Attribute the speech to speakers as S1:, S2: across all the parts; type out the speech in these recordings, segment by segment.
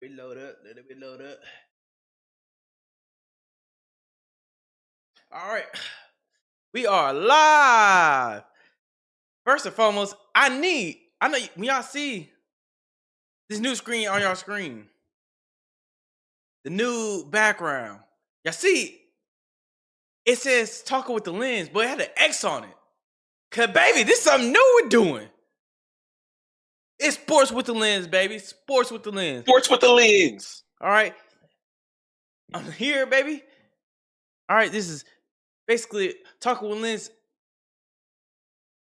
S1: me load up. Let me load up. All right. We are live. First and foremost, I know when y'all see this new screen on y'all screen, the new background, y'all see it says talking with the lens, but it had an X on it. Cause baby, this is something new we're doing. It's sports with the lens, baby. Sports with the lens.
S2: Sports with the lens.
S1: All right. I'm here, baby. All right, this is basically talking with lens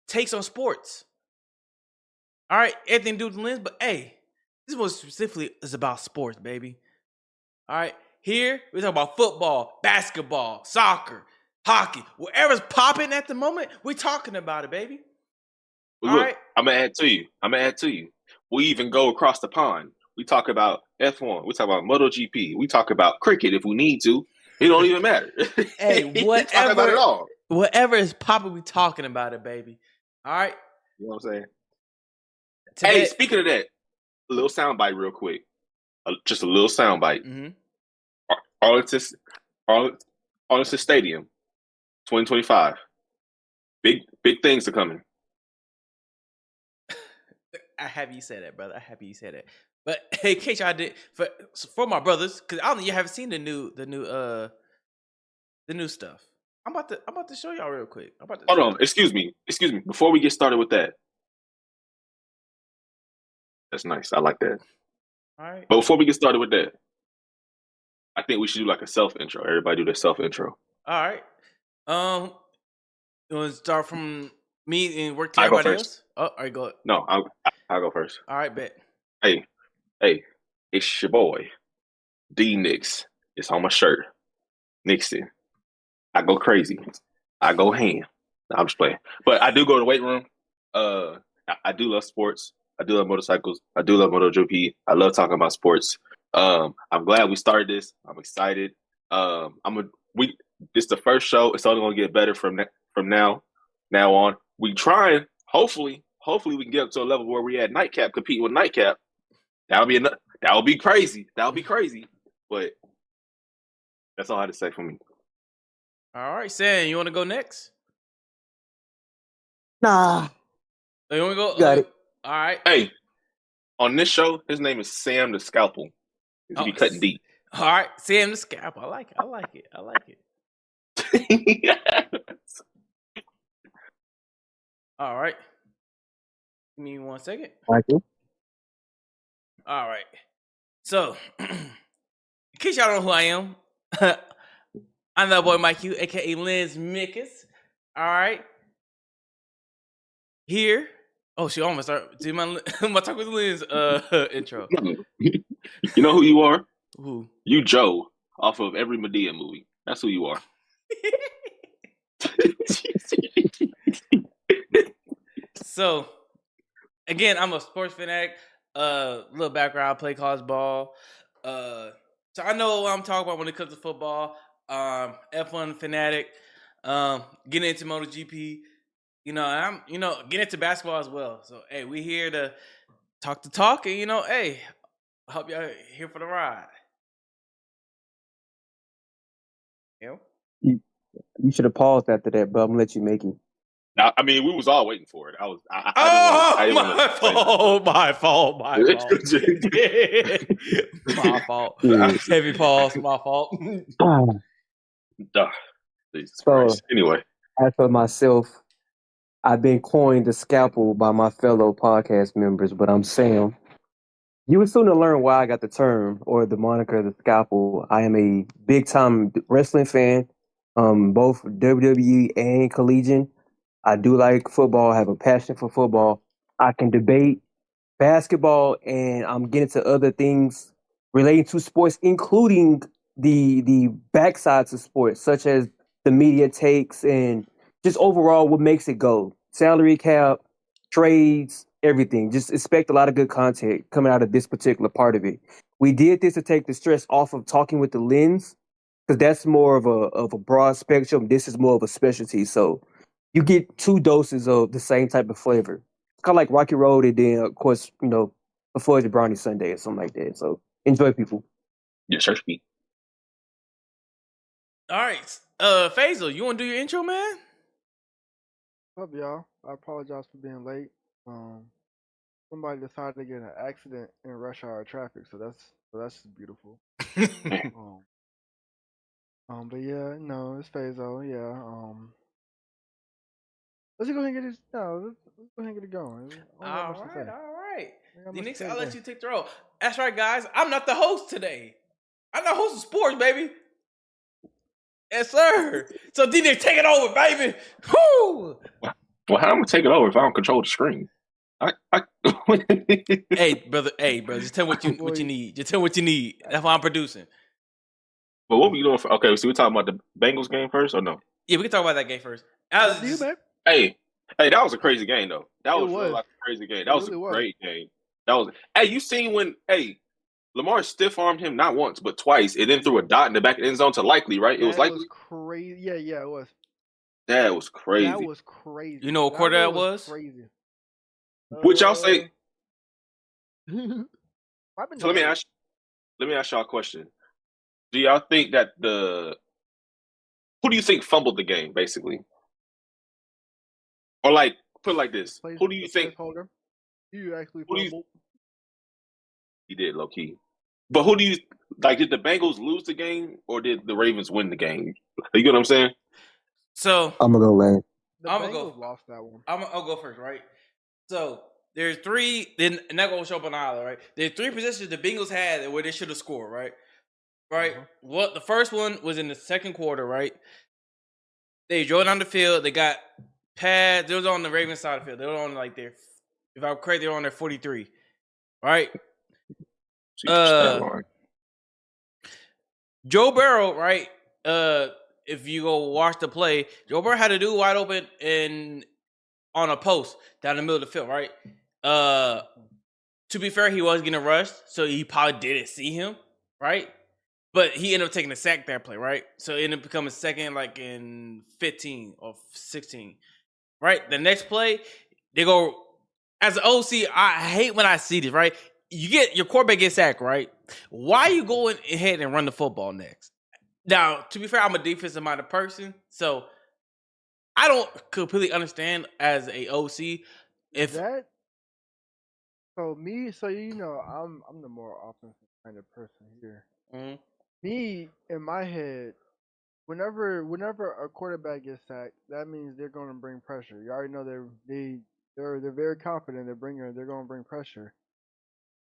S1: takes on sports. All right, everything to do with the lens, but hey, this one specifically is about sports, baby. All right, here we talk about football, basketball, soccer, hockey, whatever's popping at the moment. We're talking about it, baby.
S2: Look,
S1: all right,
S2: I'm gonna add to you. We even go across the pond. We talk about F1. We talk about MotoGP. We talk about cricket if we need to. It don't even matter.
S1: Hey,
S2: we talk about it all.
S1: Whatever is popping, we talking about it, baby. All right.
S2: You know what I'm saying? Hey, speaking of that, a little soundbite real quick. Just a little soundbite.
S1: Mm-hmm.
S2: Arlington Stadium, 2025. Big things are coming.
S1: I have you say that, brother. I have you say that. But hey, in case y'all did for my brothers, because I don't know you haven't seen the new stuff. I'm about to show y'all real quick.
S2: Hold on, excuse me. Before we get started with that, that's nice. I like that.
S1: All right.
S2: But before we get started with that, I think we should do like a self intro. Everybody do their self intro.
S1: All right. You want to start from me and work to everybody else? Oh, all right, go ahead.
S2: No, I'll go first.
S1: All right, bet.
S2: Hey, it's your boy, D Nix. It's on my shirt. Nixon. I go crazy. I go ham. No, I'm just playing. But I do go to the weight room. I do love sports. I do love motorcycles. I do love MotoGP. I love talking about sports. I'm glad we started this. I'm excited. This is the first show. It's only gonna get better from now on. We trying. Hopefully we can get up to a level where we at Nightcap competing with Nightcap. That would be crazy. But that's all I had to say for me.
S1: All right, Sam, you want to go next?
S3: Nah.
S1: You want to go?
S3: Got it.
S1: All right.
S2: Hey, on this show, his name is Sam the Scalpel. He'll be cutting deep.
S1: All right, Sam the Scalpel. I like it.
S2: Yes.
S1: All right. Give me 1 second.
S3: Thank you.
S1: All right. So, in case y'all don't know who I am, I'm that boy Mike Q, aka Lens Mickus. All right. Here. Oh, she almost started. Do my talk with the lens intro.
S2: You know who you are?
S1: Who?
S2: You Joe off of every Medea movie. That's who you are.
S1: So, again, I'm a sports fanatic. Little background, I play college ball. So I know what I'm talking about when it comes to football. F1 fanatic. Getting into MotoGP. I'm getting into basketball as well. So hey, we here to talk and hey, I hope y'all here for the ride.
S3: You should have paused after that, but I'm gonna let you make it.
S2: I mean, we was all waiting for it.
S1: My fault. My fault. Heavy pause. My fault.
S2: Jesus Christ. Anyway,
S3: as for myself, I've been coined the Scalpel by my fellow podcast members, but I'm Sam. You will soon learn why I got the term or the moniker the Scalpel. I am a big time wrestling fan, both WWE and collegiate. I do like football. I have a passion for football. I can debate basketball, and I'm getting to other things relating to sports, including the backsides of sports, such as the media takes and just overall what makes it go. Salary cap, trades, everything. Just expect a lot of good content coming out of this particular part of it. We did this to take the stress off of talking with the lens, because that's more of a broad spectrum. This is more of a specialty. So you get 2 doses of the same type of flavor. It's kind of like Rocky Road, and then of course, a fudge brownie sundae or something like that. So Enjoy, people.
S2: Your church beat.
S1: All right. Faisal, you want to do your intro, man?
S4: What's up, y'all? I apologize for being late. Somebody decided to get in an accident in rush hour traffic, so that's beautiful. But yeah, no, it's Fazo. Yeah. Let's go ahead and get it. No, let's go ahead and get it going.
S1: All right.
S4: Ain't got
S1: The
S4: much to
S1: next,
S4: say
S1: I'll let
S4: today.
S1: you take the role. That's right, guys. I'm not the host today. I'm not host of sports, baby. Yes, sir. So D-Nick, take it over, baby. Whoo!
S2: Well, how am I gonna take it over if I don't control the screen?
S1: Hey, brother. Just tell me what you
S4: Boy.
S1: need. Just tell me what you need. That's why I'm producing.
S2: But what were you doing for? Okay, so we're talking about the Bengals game first, or no?
S1: Yeah, we can talk about that game first.
S4: Up to you, man.
S2: Hey, that was a crazy game though. That
S4: It
S2: was
S4: was.
S2: really like a crazy game.
S4: It
S2: That was
S4: really
S2: a
S4: was.
S2: great game. That was. Hey, you seen when Lamar stiff armed him not once but twice, and then threw a dot in the back of the end zone to Likely, right? It was
S4: That
S2: Likely.
S4: was crazy. Yeah, it was.
S2: That was crazy.
S4: That was crazy.
S1: You know what quarter that was?
S4: Crazy.
S2: What y'all say?
S4: So
S2: So let me ask y'all a question. Do y'all think that who do you think fumbled the game, basically? Or like put it like this. Who do you think
S4: Placeholder. You actually
S2: Who do you-
S4: fumbled.
S2: he did low key? But who do you like? Did the Bengals lose the game or did the Ravens win the game? You get what I'm saying?
S1: So
S3: I'm gonna go last.
S4: The
S1: I'ma
S4: Bengals
S1: go.
S4: lost that one.
S1: I'll go first, right? So there's three. Then not gonna show up on the island, right? There's three positions the Bengals had where they should have scored, right? Right.
S4: Uh-huh.
S1: What the first one was in the second quarter, right? They drove down the field. They got pads. They was on the Ravens side of the field. They were on like their, if I'm correct, they were on their 43, right?
S2: See your stat line.
S1: Joe Burrow, right? If you go watch the play, Joe Burrow had a dude wide open on a post down the middle of the field, right? To be fair, he was getting rushed, so he probably didn't see him, right? But he ended up taking a sack that play, right? So it ended up becoming second, like in 15 or 16, right? The next play, they go as an OC. I hate when I see this, right? You get your quarterback gets sacked, right? Why are you going ahead and run the football next? Now, to be fair, I'm a defensive-minded person, so I don't completely understand as a OC if
S4: That. So I'm the more offensive kind of person here.
S1: Mhm.
S4: Me in my head, whenever a quarterback gets sacked, that means they're going to bring pressure. You already know they're very confident they're going to bring pressure.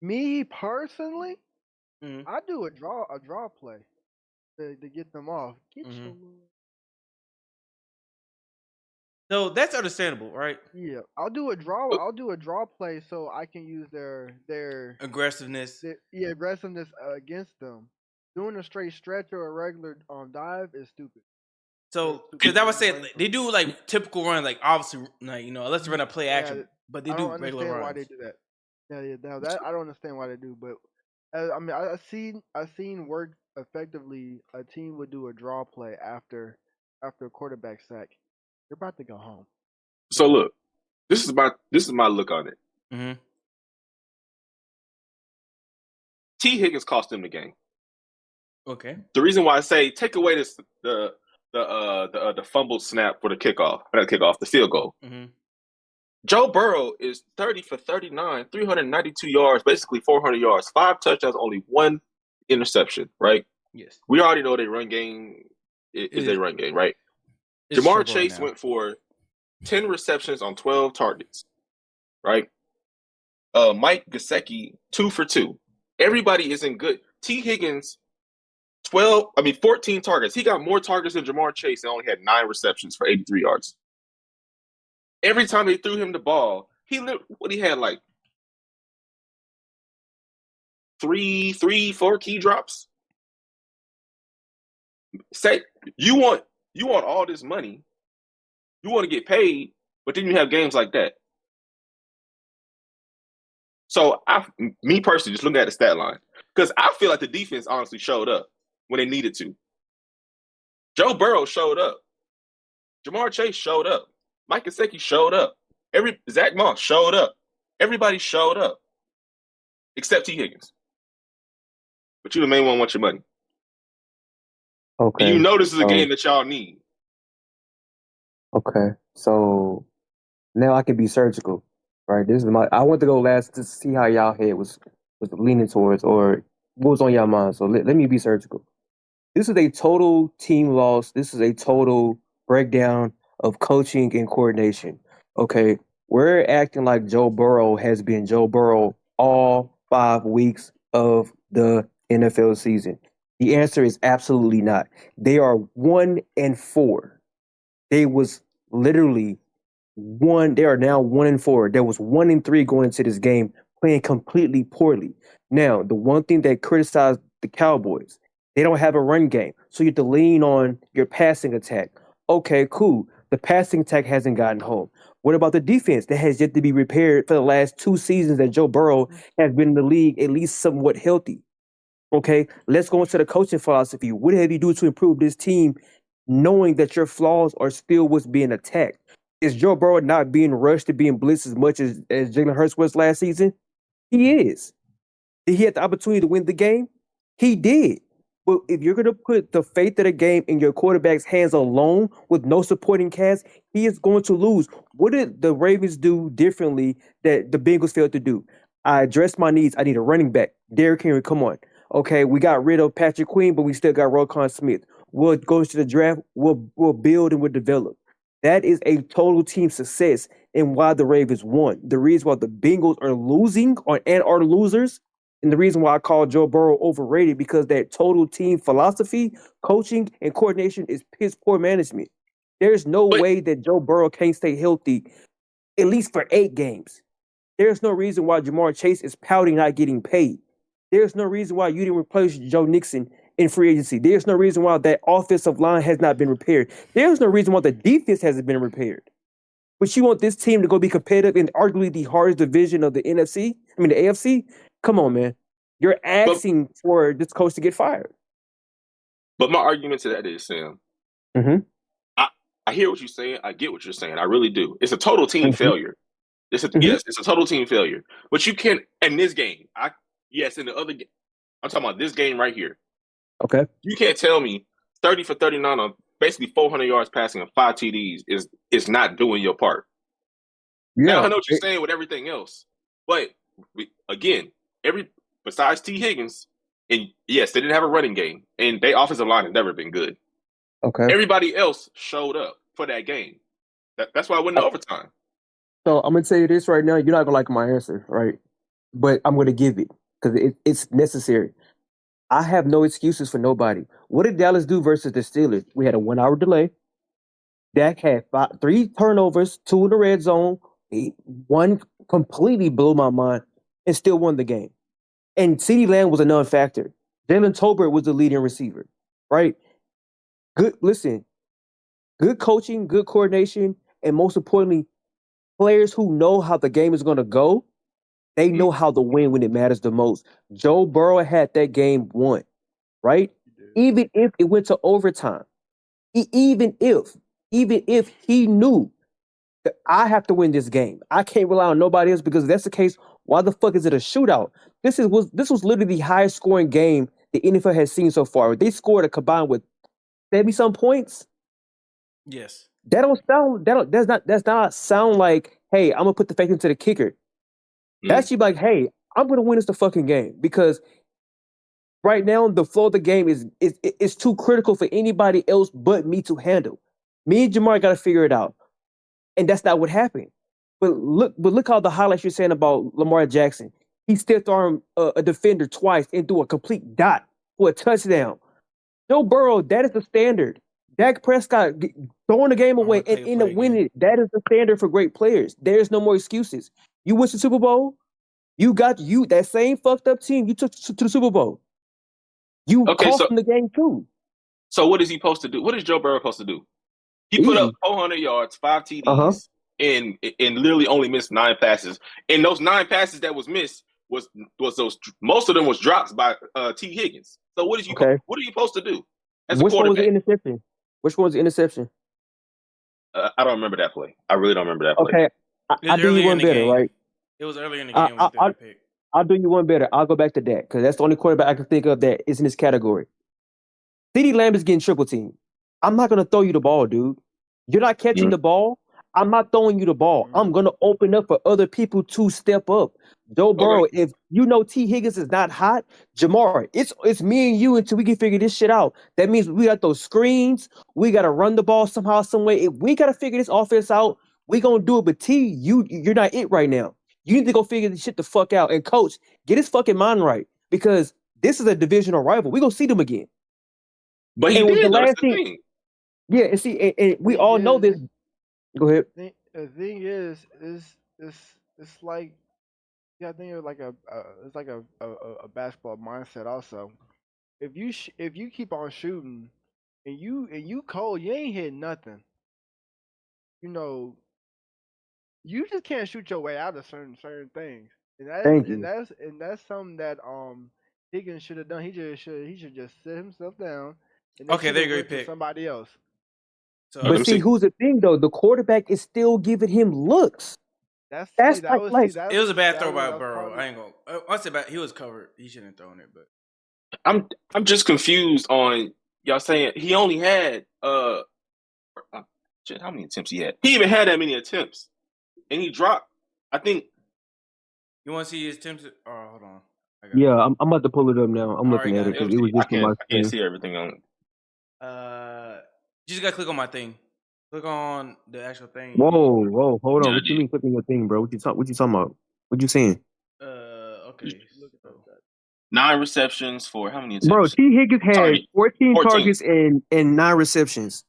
S4: Me personally,
S1: Mhm.
S4: I do a draw play to get them off. Get
S1: Mhm.
S4: your
S1: so that's understandable, right?
S4: yeah. I'll do a draw play so I can use their
S1: Aggressiveness.
S4: aggressiveness against them. Doing a straight stretch or a regular dive is stupid.
S1: So, because I would say they do like typical run, like obviously, like let's run a play action, but they
S4: I
S1: do
S4: don't
S1: regular
S4: understand
S1: runs.
S4: why they do that. Yeah. Now that I don't understand why they do, but I seen work effectively. A team would do a draw play after a quarterback sack. You're about to go home.
S2: So look, this is my look on it.
S1: Mm-hmm.
S2: T. Higgins cost them the game.
S1: Okay.
S2: The reason why I say take away the fumbled snap for the kickoff, the field goal.
S1: Mm-hmm.
S2: Joe Burrow is 30 for 39, 392 yards, basically 400 yards, 5 touchdowns, only 1 interception, right?
S1: Yes.
S2: We already know their run game is a run game, right? Jamar Chase went for 10 receptions on 12 targets, right? Mike Gesicki, 2 for 2. Everybody isn't good. T. Higgins, 14 targets. He got more targets than Jamar Chase and only had 9 receptions for 83 yards. Every time they threw him the ball, he had like 4 key drops. Say you want all this money, you want to get paid, but then you have games like that. So me personally, just looking at the stat line, because I feel like the defense honestly showed up when they needed to. Joe Burrow showed up. Jamar Chase showed up. Mike Gesicki showed up. Zach Moss showed up. Everybody showed up, except T. Higgins. but you the main one want your money.
S3: Okay.
S2: And you know this is a
S3: so-
S2: game that y'all need.
S3: Okay. So now I can be surgical, right? This is I want to go last to see how y'all head was leaning towards or what was on your mind. So let me be surgical. This is a total team loss. This is a total breakdown of coaching and coordination. Okay. We're acting like Joe Burrow has been Joe Burrow all 5 weeks of the NFL season. The answer is absolutely not. They are 1-4. They was literally one. They are now 1-4. There was 1-3 going into this game, playing completely poorly. Now, the one thing that criticized the Cowboys, they don't have a run game, so you have to lean on your passing attack. Okay, cool. The passing attack hasn't gotten home. What about the defense that has yet to be repaired for the last 2 seasons that Joe Burrow has been in the league at least somewhat healthy? Okay, let's go into the coaching philosophy. What have you do to improve this team, knowing that your flaws are still what's being attacked? Is Joe Burrow not being rushed to being blitzed as much as Jalen Hurts was last season? He is. Did he have the opportunity to win the game? He did. But if you're going to put the fate of the game in your quarterback's hands alone with no supporting cast, he is going to lose. What did the Ravens do differently that the Bengals failed to do? I addressed my needs. I need a running back. Derrick Henry, come on. Okay, we got rid of Patrick Queen, but we still got Roquan Smith. We'll go to the draft. We'll build and we'll develop. That is a total team success and why the Ravens won. The reason why the Bengals are losing and are losers, and the reason why I call Joe Burrow overrated because that total team philosophy, coaching, and coordination is piss poor management. There's no
S2: But-
S3: way that Joe Burrow can't stay healthy at least for 8 games. There's no reason why Jamar Chase is pouting not getting paid. There's no reason why you didn't replace Joe Nixon in free agency. There's no reason why that offensive line has not been repaired. There's no reason why the defense hasn't been repaired. But you want this team to go be competitive in arguably the hardest division of the the AFC? Come on, man. You're asking for this coach to get fired.
S2: But my argument to that is, Sam,
S3: Mhm.
S2: I hear what you're saying. I get what you're saying. I really do. It's a total team
S3: Mhm.
S2: failure. Yes, it's a total team failure. But you can't in this game. In the other game. I'm talking about this game right here.
S3: Okay.
S2: You can't tell me 30 for 39 on basically 400 yards passing and 5 TDs is not doing your part.
S3: Yeah.
S2: Now I know what you're saying with everything else, but besides T. Higgins, and yes, they didn't have a running game, and their offensive line has never been good.
S3: Okay.
S2: Everybody else showed up for that game. That's why I went to overtime.
S3: So I'm gonna tell you this right now. You're not gonna like my answer, right? But I'm gonna give it because it's necessary. I have no excuses for nobody. What did Dallas do versus the Steelers? We had a 1-hour delay. Dak had 3 turnovers, 2 in the red zone. One completely blew my mind and still won the game. And CeeDee Lamb was a non-factor. Jalen Tolbert was the leading receiver, right? Good coaching, good coordination, and most importantly, players who know how the game is going to go. They know how to win when it matters the most. Joe Burrow had that game won, right? Even if it went to overtime, even if he knew that I have to win this game, I can't rely on nobody else because if that's the case, why the fuck is it a shootout? This was literally the highest scoring game the NFL has seen so far. They scored a combined with 70-some points.
S1: Yes.
S3: Does not sound like, hey, I'm gonna put the faith into the kicker. That should be like, hey, I'm gonna win this the fucking game because right now the flow of the game is too critical for anybody else but me to handle. Me and Jamar got to figure it out, and that's not what happened. But look how the highlights you're saying about Lamar Jackson. He stiffed arm a defender twice and threw a complete dot for a touchdown. Joe Burrow, that is the standard. Dak Prescott throwing the game away and end up winning it. That is the standard for great players. There's no more excuses. You went to the Super Bowl. You got that same fucked up team you took to the Super Bowl. You cost them the game too.
S2: So what is he supposed to do? What is Joe Burrow supposed to do? He put up 400 yards, 5 TDs, and literally only missed 9 passes. And those 9 passes that was missed was those most of them was drops by T. Higgins. So what are you supposed to do as a quarterback?
S3: Which one was the interception? Which one was the interception?
S2: I don't remember that play. I really don't remember that play.
S3: Okay, I do you one better, right?
S1: It was earlier in the game when he threw that pick.
S3: I'll do you one better. I'll go back to that because that's the only quarterback I can think of that is in this category. CeeDee Lamb is getting triple team. I'm not gonna throw you the ball, dude. You're not catching the ball. I'm not throwing you the ball. I'm gonna open up for other people to step up. Joe Burrow, if you know T. Higgins is not hot, Jamar, it's me and you until we can figure this shit out. That means we got those screens. We gotta run the ball somehow, some way. If we gotta figure this offense out, we gonna do it. But T, you're not it right now. You need to go figure this shit the fuck out. And coach, get his fucking mind right because this is a divisional rival. We gonna see them again.
S2: But he
S3: And
S2: did.
S3: the
S2: That's
S3: last
S2: the
S3: thing,
S2: thing.
S3: yeah, and see, and we all know this. Go ahead.
S4: The thing is it's like yeah, I think it's like it's like a basketball mindset also. If you keep on shooting and you cold, you ain't hitting nothing. You know, you just can't shoot your way out of certain things. And
S3: Thank you.
S4: that's something that Higgins should have done. He should just sit himself down and
S1: Okay,
S4: should
S1: there
S4: have
S1: you go,
S4: went to
S1: pick.
S4: somebody else.
S1: So
S2: let
S3: But
S2: me
S3: see,
S2: see.
S3: who's the thing though? The quarterback is still giving him looks.
S4: That's
S3: That's
S4: that
S3: like,
S4: was
S3: like
S4: see, that
S1: it was a bad
S4: that
S1: throw
S4: was-
S1: by
S4: that was
S1: Burrow.
S4: part of-
S1: I ain't gonna. I said bad. He was covered. He shouldn't have thrown it. But
S2: I'm just confused on y'all saying he only had shit, how many attempts he had? He even had that many attempts, and he dropped. I think
S1: you want to see his attempts? Oh, hold on. I got
S3: yeah, I'm about to pull it up now. I'm
S1: Already
S3: looking at
S1: got
S3: it
S1: it.
S3: because it was
S2: I
S3: just on my
S2: can't
S3: screen.
S2: see everything on.
S1: You just gotta click on my thing. Click on the actual thing.
S3: Whoa, hold on.
S2: Yeah,
S3: What you mean clicking your thing, bro? What you talking about? What you saying?
S1: Okay.
S4: Look at
S1: so-
S4: that.
S2: 9 receptions for how many attempts?
S3: Bro, T. Higgins had
S2: Target.
S3: 14
S2: 14.
S3: targets and 9 receptions.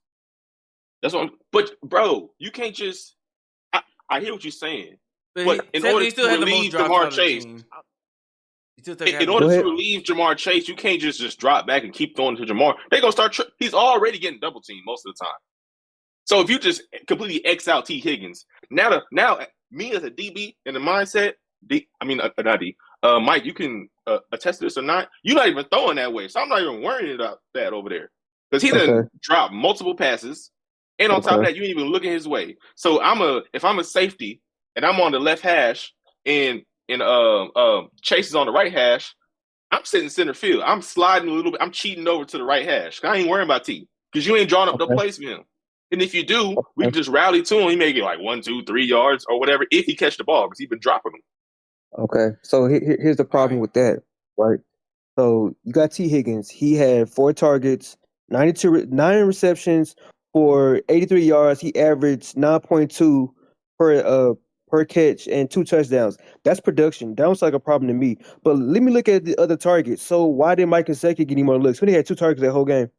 S2: That's what. But bro, you can't just. I hear what you're saying,
S1: But
S2: but in order
S1: he still
S2: to
S1: had the most
S2: relieve
S1: drops
S2: Jamar
S1: out of the
S2: Chase,
S1: team. He still took
S2: in
S3: Go
S2: order
S3: ahead.
S2: to relieve Jamar Chase, you can't just drop back and keep throwing to Jamar. They're gonna start. He's already getting double teamed most of the time. So if you just completely X out T. Higgins, now me as a DB in the mindset, not D. Mike, you can attest to this or not. You're not even throwing that way, so I'm not even worrying about that over there because he done dropped multiple passes, and on top of that, you ain't even looking his way. So if I'm a safety and I'm on the left hash and Chase is on the right hash, I'm sitting center field. I'm sliding a little bit. I'm cheating over to the right hash. I ain't worrying about T because you ain't drawing up no plays for him. And if you do, we can just rally to him. He may get like 1, 2, 3 yards or whatever if he catch the ball because he's been dropping them.
S3: Okay, so here's the problem with that, right? So you got T. Higgins. He had 4 targets, 9 receptions for 83 yards. He averaged 9.2 per catch and 2 touchdowns. That's production. That was like a problem to me. But let me look at the other targets. So why did Mike Gesicki get any more looks? When he had 2 targets that whole game?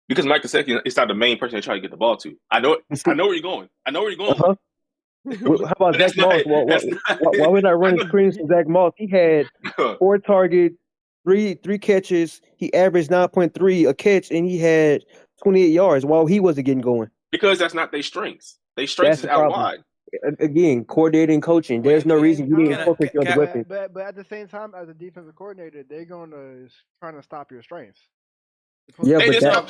S2: Because Mike Gesicki is not the main person they try to get the ball to. I know where you're going.
S3: Uh-huh. How about Zach Moss? Why we not running screens from Zach Moss? He had 4 targets, three catches. He averaged 9.3 a catch, and he had 28 yards while he wasn't getting going.
S2: Because that's not their strengths. Their strengths is out wide.
S3: Again, coordinating, coaching. There's no reason you didn't focus on the weapon.
S4: But at the same time, as a defensive coordinator, they're gonna trying to stop your strengths.
S3: Yeah,
S2: Hey,
S3: but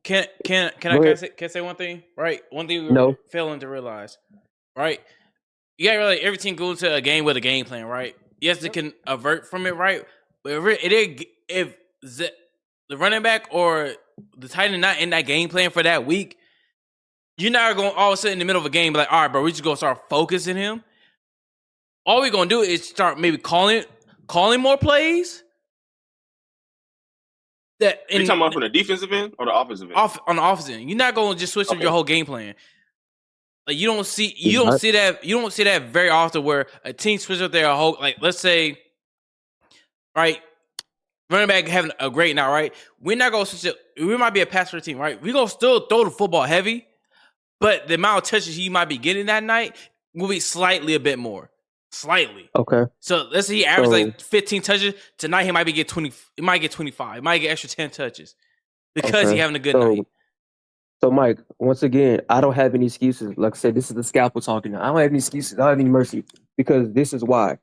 S1: can I say one thing? Right, one thing we're failing to realize. Right, you gotta realize every team goes to a game with a game plan. Right, yes, they can avert from it. Right, but if the running back or the tight end not in that game plan for that week, you're not going to all of a sudden in the middle of a game be like, all right, bro, we just going to start focusing him. All we're going to do is start maybe calling more plays.
S2: Are you talking about from the defensive end or the offensive end?
S1: On the offensive end. You're not going to just switch up your whole game plan. Like you don't see that very often where a team switches up their whole, like let's say, right, running back having a great night, right? We're not going to switch up. We might be a pass first team, right? We're going to still throw the football heavy, but the amount of touches he might be getting that night will be slightly a bit more. Slightly.
S3: Okay.
S1: So let's say he averaged like 15 touches. Tonight he might get 20. He might get 25. He might get extra 10 touches because he's having a good night.
S3: So Mike, once again, I don't have any excuses. Like I said, this is the scalpel talking now. I don't have any excuses. I don't have any mercy because this is why.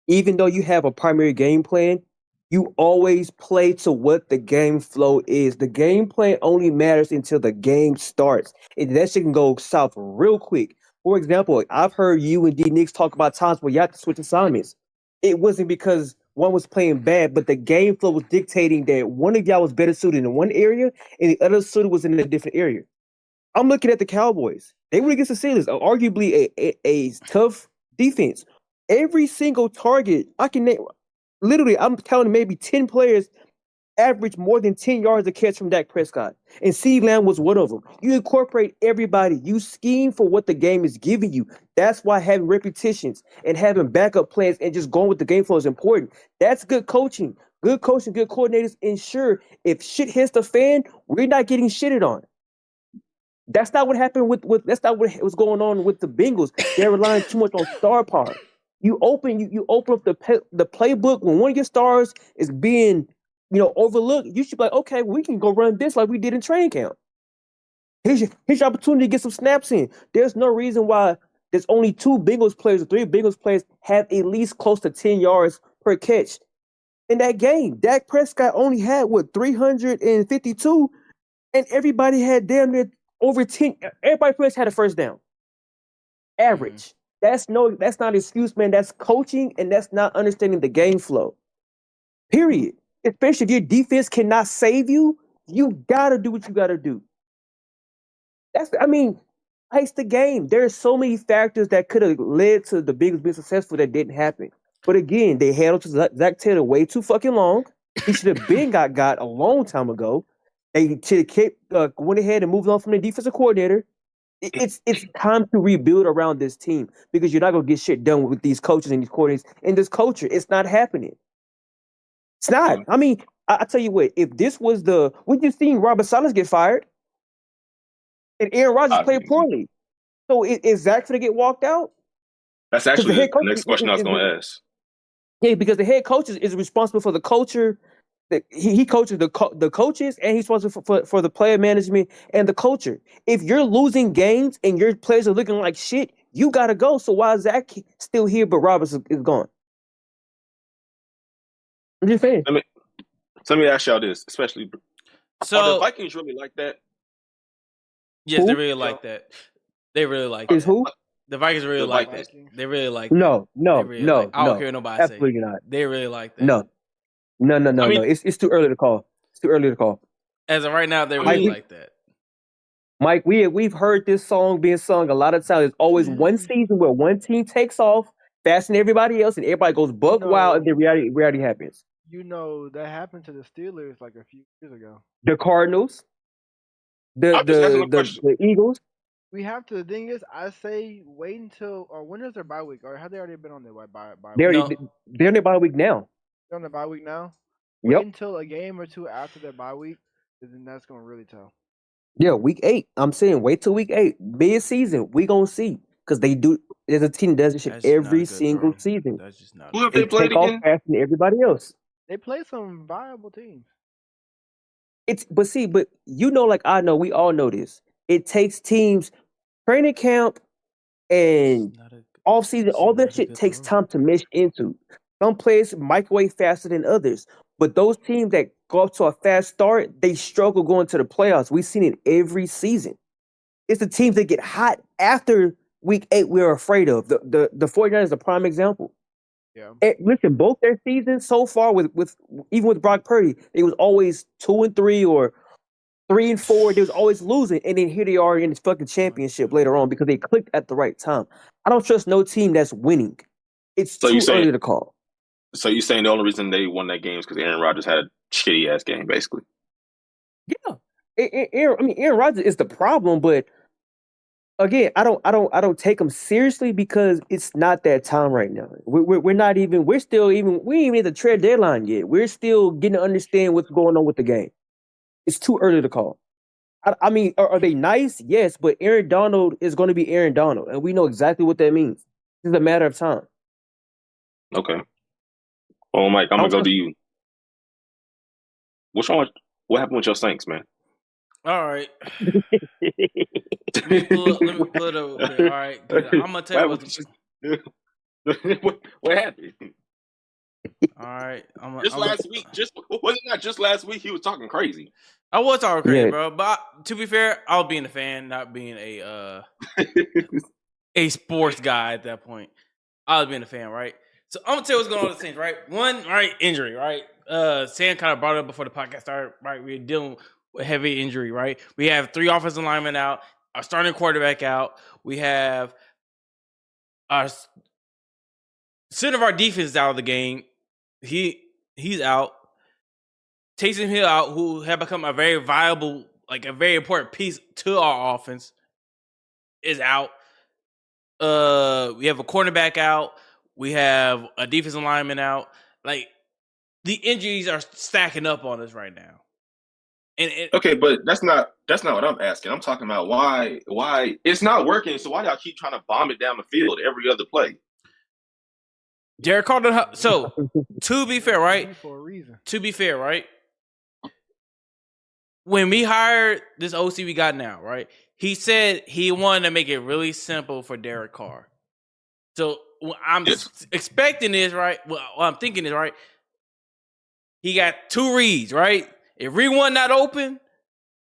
S3: Even though you have a primary game plan, you always play to what the game flow is. The game plan only matters until the game starts. And that shit can go south real quick. For example, I've heard you and D Nix talk about times where you have to switch assignments. it wasn't because one was playing bad, but the game flow was dictating that one of y'all was better suited in one area and the other suited was in a different area. I'm looking at the Cowboys. They were against the Steelers, arguably a tough defense. Every single target I can name, literally, I'm counting maybe 10 players average more than 10 yards a catch from Dak Prescott. And CeeDee Lamb was one of them. You incorporate everybody. You scheme for what the game is giving you. That's why having repetitions and having backup plans and just going with the game flow is important. That's good coaching. Good coaching, good coordinators ensure if shit hits the fan, we're not getting shitted on. That's not what happened with that's not what was going on with the Bengals. They're relying too much on star power. You open up the playbook when one of your stars is being overlooked. You should be like, okay, we can go run this like we did in training camp. Here's your opportunity to get some snaps in. There's no reason why there's only 2 Bengals players or 3 Bengals players have at least close to 10 yards per catch in that game. Dak Prescott only had 352, and everybody had damn near over 10. Everybody pretty much had a first down. Average. That's not an excuse, man. That's coaching, and that's not understanding the game flow. Period. Especially if your defense cannot save you, you gotta do what you gotta do. Ice the game. There are so many factors that could have led to the Bengals being successful that didn't happen. But again, they held to Zach Taylor way too fucking long. He should have been got a long time ago. They should have went ahead and moved on from the defensive coordinator. It's time to rebuild around this team because you're not gonna get shit done with these coaches and these coordinators and this culture. It's not happening. It's not. I mean, I tell you what. If this was we just seen Robert Salas get fired, and Aaron Rodgers played poorly. So is Zach gonna get walked out?
S2: That's actually the next question I was going to ask.
S3: Yeah, because the head coach is responsible for the culture. He coaches the coaches, and he's responsible for the player management and the culture. If you're losing games and your players are looking like shit, you gotta go. So why is Zach still here but Roberts is gone? I'm just saying.
S2: Let me ask y'all this, especially.
S1: So
S2: are the Vikings really like that?
S1: Yes, they really like that. They really like
S3: is
S1: that.
S3: who?
S1: The Vikings really like that. They really like
S3: no,
S1: that. I don't hear nobody
S3: absolutely
S1: say
S3: not.
S1: They really like that.
S3: No. It's too early to call. It's too early to call.
S1: As of right now, they really like that.
S3: Mike, we've heard this song being sung a lot of times. There's always one season where one team takes off faster than everybody else, and everybody goes buck wild, and then reality happens.
S4: That happened to the Steelers like a few years ago.
S3: The Cardinals, the Eagles.
S4: We have to. The thing is, I say wait until when is their bye week, or have they already been on their bye
S3: They're
S4: week?
S3: They're on their bye week now.
S4: They're on their bye week now.
S3: Yep.
S4: Wait until a game or two after their bye week, and then that's gonna really tell.
S3: Yeah, week 8. I'm saying wait till week 8, mid-season. We gonna see because they do. There's a team that does this shit every single season.
S1: That's just not.
S2: Who have they played again?
S3: Faster than everybody else.
S4: They play some viable teams.
S3: But like I know, we all know this. It takes teams training camp and off season. All that shit takes time to mesh into. Some players microwave faster than others, but those teams that go up to a fast start, they struggle going to the playoffs. We've seen it every season. It's the teams that get hot after week 8 we're afraid of. The 49ers is a prime example.
S4: Yeah.
S3: Listen, both their seasons so far with even with Brock Purdy, it was always 2-3 or 3-4. They was always losing, and then here they are in this fucking championship later on because they clicked at the right time. I don't trust no team that's winning. It's too early to call.
S2: So you're saying the only reason they won that game is because Aaron Rodgers had a shitty ass game, basically?
S3: Yeah, Aaron Rodgers is the problem, but again, I don't take him seriously because it's not that time right now. We ain't even at the trade deadline yet. We're still getting to understand what's going on with the game. It's too early to call. I mean, are they nice? Yes, but Aaron Donald is going to be Aaron Donald, and we know exactly what that means. It's a matter of time.
S2: Okay. Well, Mike, I'm gonna go to you. What happened with your Saints, man?
S1: All right. Let me pull it over there. All right. I'm gonna tell you
S2: what happened.
S1: All right.
S2: Last week. Was it not just last week? He was talking crazy.
S1: I was talking crazy, bro. But to be fair, I was being a fan, not being a sports guy at that point. I was being a fan, right? So I'm gonna tell you what's going on with the Saints, right? One, right, injury, right? Sam kind of brought it up before the podcast started, right? We're dealing with heavy injury, right? We have 3 offensive linemen out, our starting quarterback out. We have our center of our defense out of the game. He's out. Taysom Hill out, who had become a very viable, like a very important piece to our offense, is out. We have a cornerback out. We have a defensive lineman out. Like, the injuries are stacking up on us right now. And
S2: okay, but that's not what I'm asking. I'm talking about why it's not working. So why y'all keep trying to bomb it down the field every other play?
S1: Derek Carr. So to be fair, right?
S4: For a reason.
S1: To be fair, right? When we hired this OC we got now, right? He said he wanted to make it really simple for Derek Carr. So what I'm expecting is, right? What I'm thinking is, right? He got 2 reads, right? If read 1 not open,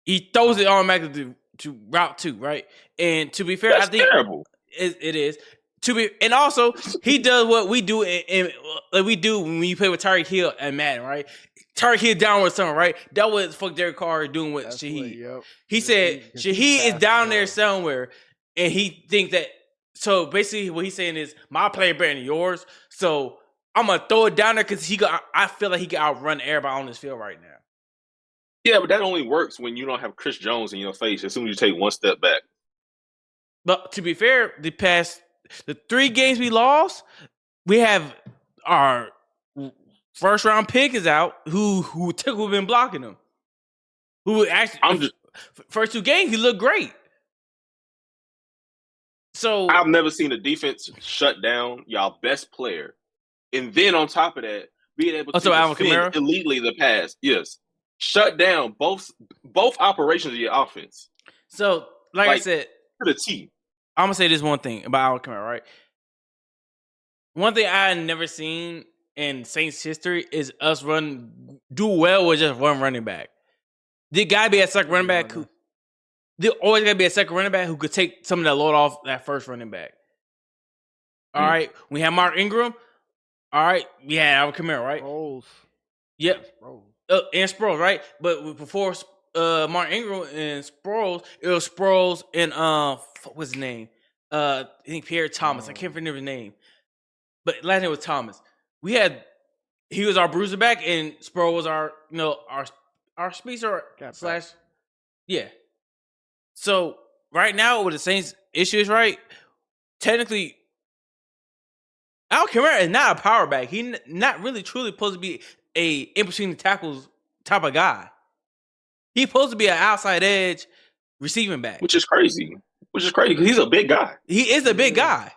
S1: he throws it automatically to route 2, right? And to be fair,
S2: That's
S1: I think
S2: terrible.
S1: It is. And also he does what we do like we do when you play with Tyreek Hill and Madden, right? Tyreek Hill down with someone, right? That was fuck Derek Carr doing with Shaheed.
S4: Yep.
S1: He said Shaheed is down there somewhere, and he thinks that. So basically, what he's saying is my player better than yours. So I'm gonna throw it down there because I feel like he can outrun everybody on this field right now.
S2: Yeah, but that only works when you don't have Chris Jones in your face as soon as you take 1 step back.
S1: But to be fair, the 3 games we lost, we have our first round pick is out. Who been blocking him? Who actually first 2 games he looked great. So
S2: I've never seen a defense shut down y'all best player, and then on top of that, being able to defend elitely the pass. Yes, shut down both operations of your offense.
S1: So, like I said,
S2: to the T.
S1: I'm gonna say this one thing about Alvin Kamara, right? One thing I had never seen in Saints history is us do well with just one running back. There gotta be a second running back there always gotta be a second running back who could take some of that load off that first running back. All right, we have Mark Ingram. All right, we had Alvin Kamara, right?
S4: Sproles.
S1: Yep. And Sproles, right? But before Mark Ingram and Sproles, it was Sproles and what's his name? I think Pierre Thomas. I can't remember his name, but last name was Thomas. He was our bruiser back, and Sproles was our speedster / yeah. So right now with the Saints issues, right? Technically, Al Kamara is not a power back. He's not really truly supposed to be a in between the tackles type of guy. He's supposed to be an outside edge receiving back.
S2: Which is crazy because he's a big guy.
S1: He is a big guy.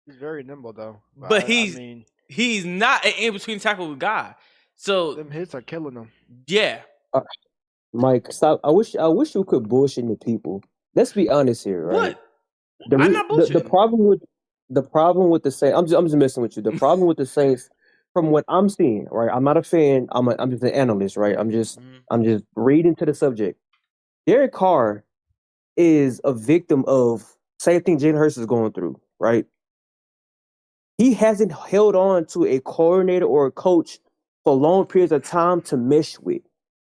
S4: He's very nimble though.
S1: But he's not an in between tackle guy. So
S4: them hits are killing him.
S1: Yeah.
S3: Mike, stop. I wish you could bullshit the people. Let's be honest here, right?
S1: What? I'm not bullshitting.
S3: The problem with the Saints. I'm just messing with you. The problem with the Saints, from what I'm seeing, right? I'm not a fan. I'm just an analyst, right? I'm just reading to the subject. Derek Carr is a victim of same thing Jalen Hurts is going through, right? He hasn't held on to a coordinator or a coach for long periods of time to mesh with.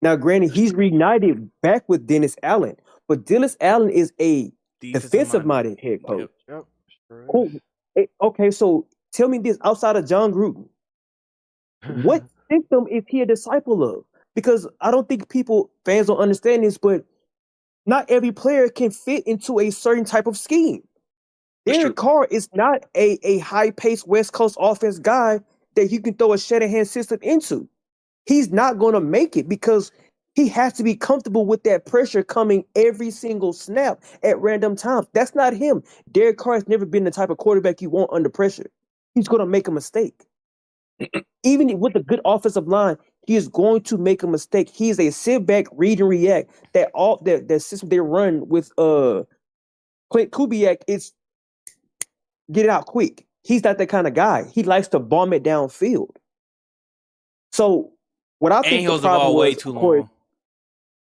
S3: Now, granted, he's reunited back with Dennis Allen, but Dennis Allen is a defensive-minded head coach.
S4: Yep. Sure
S3: cool. Okay, so tell me this: outside of John Gruden, what system is he a disciple of? Because I don't think fans don't understand this, but not every player can fit into a certain type of scheme. Derek Carr is not a high-paced West Coast offense guy that you can throw a Shanahan system into. He's not going to make it because he has to be comfortable with that pressure coming every single snap at random times. That's not him. Derek Carr has never been the type of quarterback you want under pressure. He's going to make a mistake. Even with a good offensive line, he is going to make a mistake. He is a sit back, read and react. That system they run with Clint Kubiak is get it out quick. He's not that kind of guy. He likes to bomb it downfield. So what I think the problem was,
S1: way too long.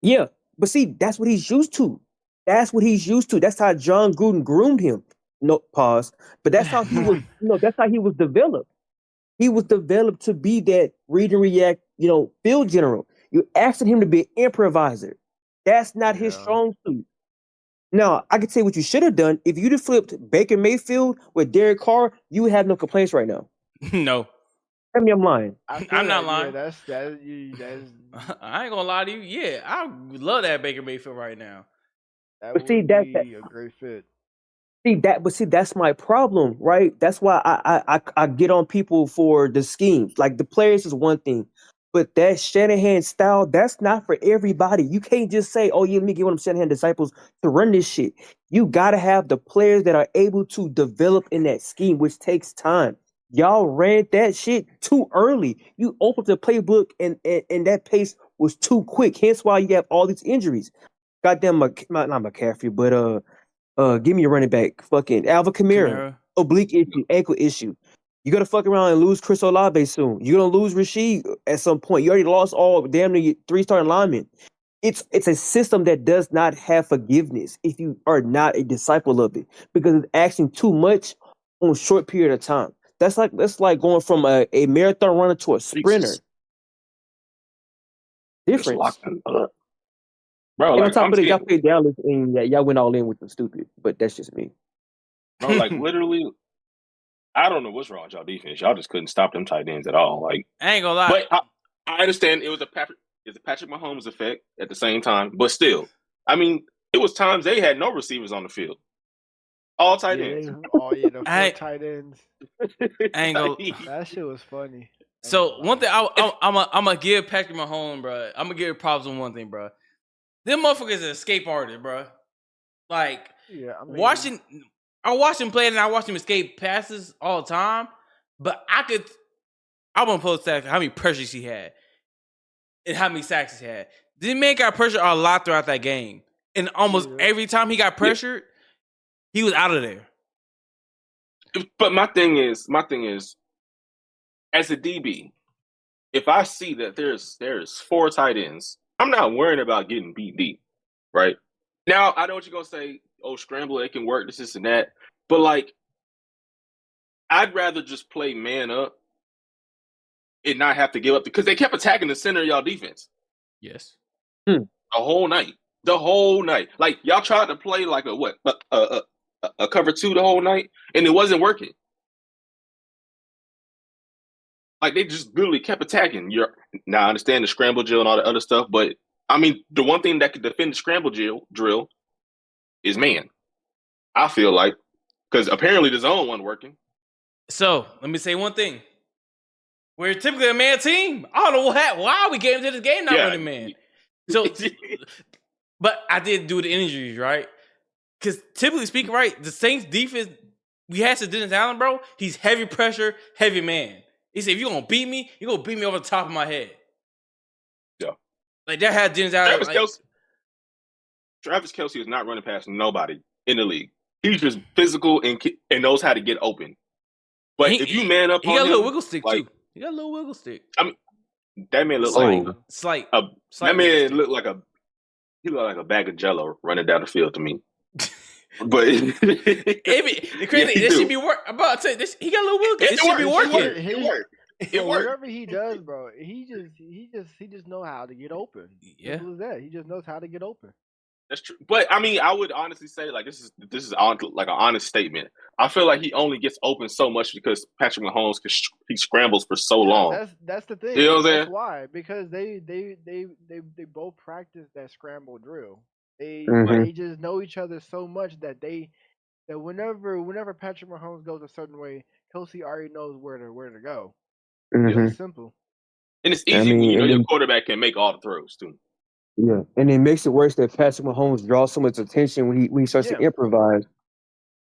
S3: Yeah, but see, that's what he's used to. That's what he's used to. That's how John Gruden groomed him. No pause. But that's how he was. That's how he was developed. He was developed to be that read and react, field general. You're asking him to be an improviser. That's not his
S4: Yeah.
S3: strong suit. Now, I can tell you what you should have done. If you'd have flipped Baker Mayfield with Derek Carr, you would have no complaints right now.
S1: No,
S3: Tell me I'm lying.
S4: I feel
S1: I'm not
S4: like,
S1: lying.
S4: Yeah, that's
S1: I ain't gonna lie to you. Yeah, I love that Baker Mayfield right now.
S4: that
S3: But
S4: would
S3: see,
S4: be a great fit.
S3: that's my problem, right? That's why I get on people for the schemes. Like the players is one thing, but that Shanahan style, that's not for everybody. You can't just say, "Oh, yeah, let me get one of them Shanahan disciples to run this shit." You gotta have the players that are able to develop in that scheme, which takes time. Y'all ran that shit too early. You opened the playbook, and that pace was too quick. Hence why you have all these injuries. Goddamn, not McCaffrey, but give me a running back. Fucking Alvin Kamara.
S1: Kamara.
S3: Oblique issue, ankle issue. You're gonna fuck around and lose Chris Olave soon. You're gonna lose Rasheed at some point. You already lost all damn near 3 starting linemen. It's a system that does not have forgiveness if you are not a disciple of it because it's asking too much on a short period of time. That's like going from a marathon runner to a sprinter.
S2: Jesus. Just
S3: Difference.
S2: locked them up. Bro,
S3: And on
S2: like
S3: top
S2: I'm
S3: of it, y'all
S2: seeing,
S3: played Dallas and y'all went all in with the stupid. But that's just me.
S2: bro, like literally, I don't know what's wrong with y'all defense. Y'all just couldn't stop them tight ends at all. Like,
S1: I ain't gonna lie.
S2: but I understand it was a Patrick Mahomes effect at the same time, but still, I mean, it was times they had no receivers on the field, all tight ends.
S4: The 4
S1: I-
S4: tight ends.
S1: I ain't gonna.
S4: That shit was funny.
S1: So one thing I'm gonna give Patrick Mahomes, bro. I'm gonna give props on one thing, bro. Them motherfuckers is escape artists, bro. Like
S4: Yeah, I mean,
S1: I watch him play and I watch him escape passes all the time. But I want to post that how many pressures he had and how many sacks he had. This man got pressure a lot throughout that game, and almost every time he got pressured, he was out of there.
S2: But my thing is, as a DB, if I see that there's 4 tight ends, I'm not worrying about getting beat deep, right? Now I know what you're gonna say. Oh, scramble, it can work. This and that. But like, I'd rather just play man up and not have to give up because they kept attacking the center of y'all defense.
S1: Yes.
S2: The whole night. Like y'all tried to play like a cover 2 the whole night, and it wasn't working. Like they just literally kept attacking. Now I understand the scramble drill and all the other stuff, but I mean the one thing that could defend the scramble drill is man. I feel like because apparently the zone wasn't working.
S1: So let me say one thing. We're typically a man team. I don't know why we came into this game not running man. So, but I did do the injuries, right? Because typically speaking, right, the Saints defense, we had to Dennis Allen, bro. He's heavy pressure, heavy man. He said, if you're going to beat me, you're going to beat me over the top of my head.
S2: Yeah.
S1: Like that had Dennis Allen.
S2: Travis Kelce is not running past nobody in the league. He's just physical and knows how to get open. But if you man up,
S1: he got a little wiggle stick too. He got a little wiggle stick.
S2: I mean, that man looked
S1: slight.
S2: That man looked like a bag of Jello running down the field to me. But
S1: the crazy, this should be work. I'm about to say this. He got a little wiggle. It should be working.
S2: It worked.
S4: Whatever he does, bro, he just know how to get open.
S1: Yeah,
S4: Simple as that. He just knows how to get open.
S2: That's true. But I mean, I would honestly say like this is like an honest statement. I feel like he only gets open so much because Patrick Mahomes he scrambles for so long.
S4: That's the thing.
S2: You know what I'm saying?
S4: That's why, because they both practice that scramble drill. They just know each other so much that whenever Patrick Mahomes goes a certain way, Kelce already knows where to go. It's simple.
S2: And it's easy when you know your quarterback can make all the throws too.
S3: Yeah, and it makes it worse that Patrick Mahomes draws so much attention when he starts to improvise.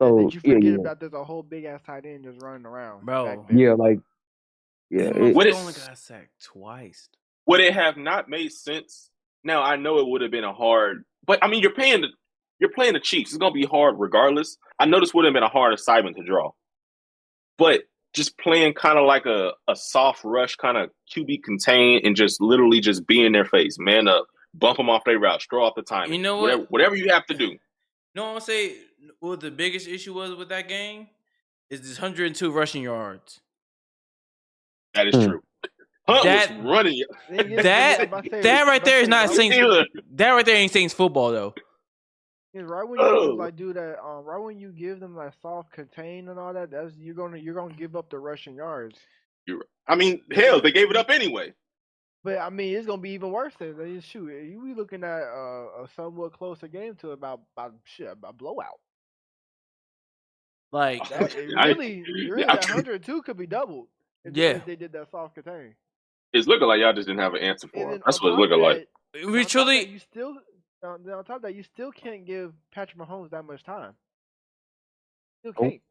S3: So
S4: and you forget about there's a whole big ass tight end just running around,
S1: bro.
S3: He only
S1: got sacked twice.
S2: Would it have not made sense? Now I know it would have been a hard, but I mean you're playing the Chiefs. It's gonna be hard regardless. I know this would have been a hard assignment to draw, but just playing kind of like a soft rush, kind of QB contain, and just literally just be in their face, man up. Bump them off their route, throw off the timing.
S1: You know what?
S2: Whatever you have to do.
S1: You know what I'm gonna say? What the biggest issue was with that game is this 102 rushing yards.
S2: That is
S3: Hmm.
S2: true. Hunt
S1: That-
S2: was running.
S4: Thing is,
S1: That
S4: I'm about to say,
S1: that right there is
S4: say,
S1: not
S4: right
S1: Saints.
S2: Steelers.
S1: That right there ain't Saints football though.
S4: when- right when you
S2: Oh.
S4: like do that, right when you give them that soft contain and all that, that's you're gonna give up the rushing yards.
S2: I mean, hell, they gave it up anyway.
S4: But I mean, it's gonna be even worse than shoot. You be looking at a somewhat closer game to about blowout.
S1: Like
S4: That really that 102 could be doubled. If they did that soft contain.
S2: It's looking like y'all just didn't have an answer for
S4: And
S2: him.
S4: then
S2: That's
S4: on
S2: what it's
S4: top of
S2: looking like.
S4: that-
S1: we
S4: on top of that,
S1: truly.
S4: you still on top of that, you still can't give Patrick Mahomes that much time. Still
S3: Nope.
S4: can't.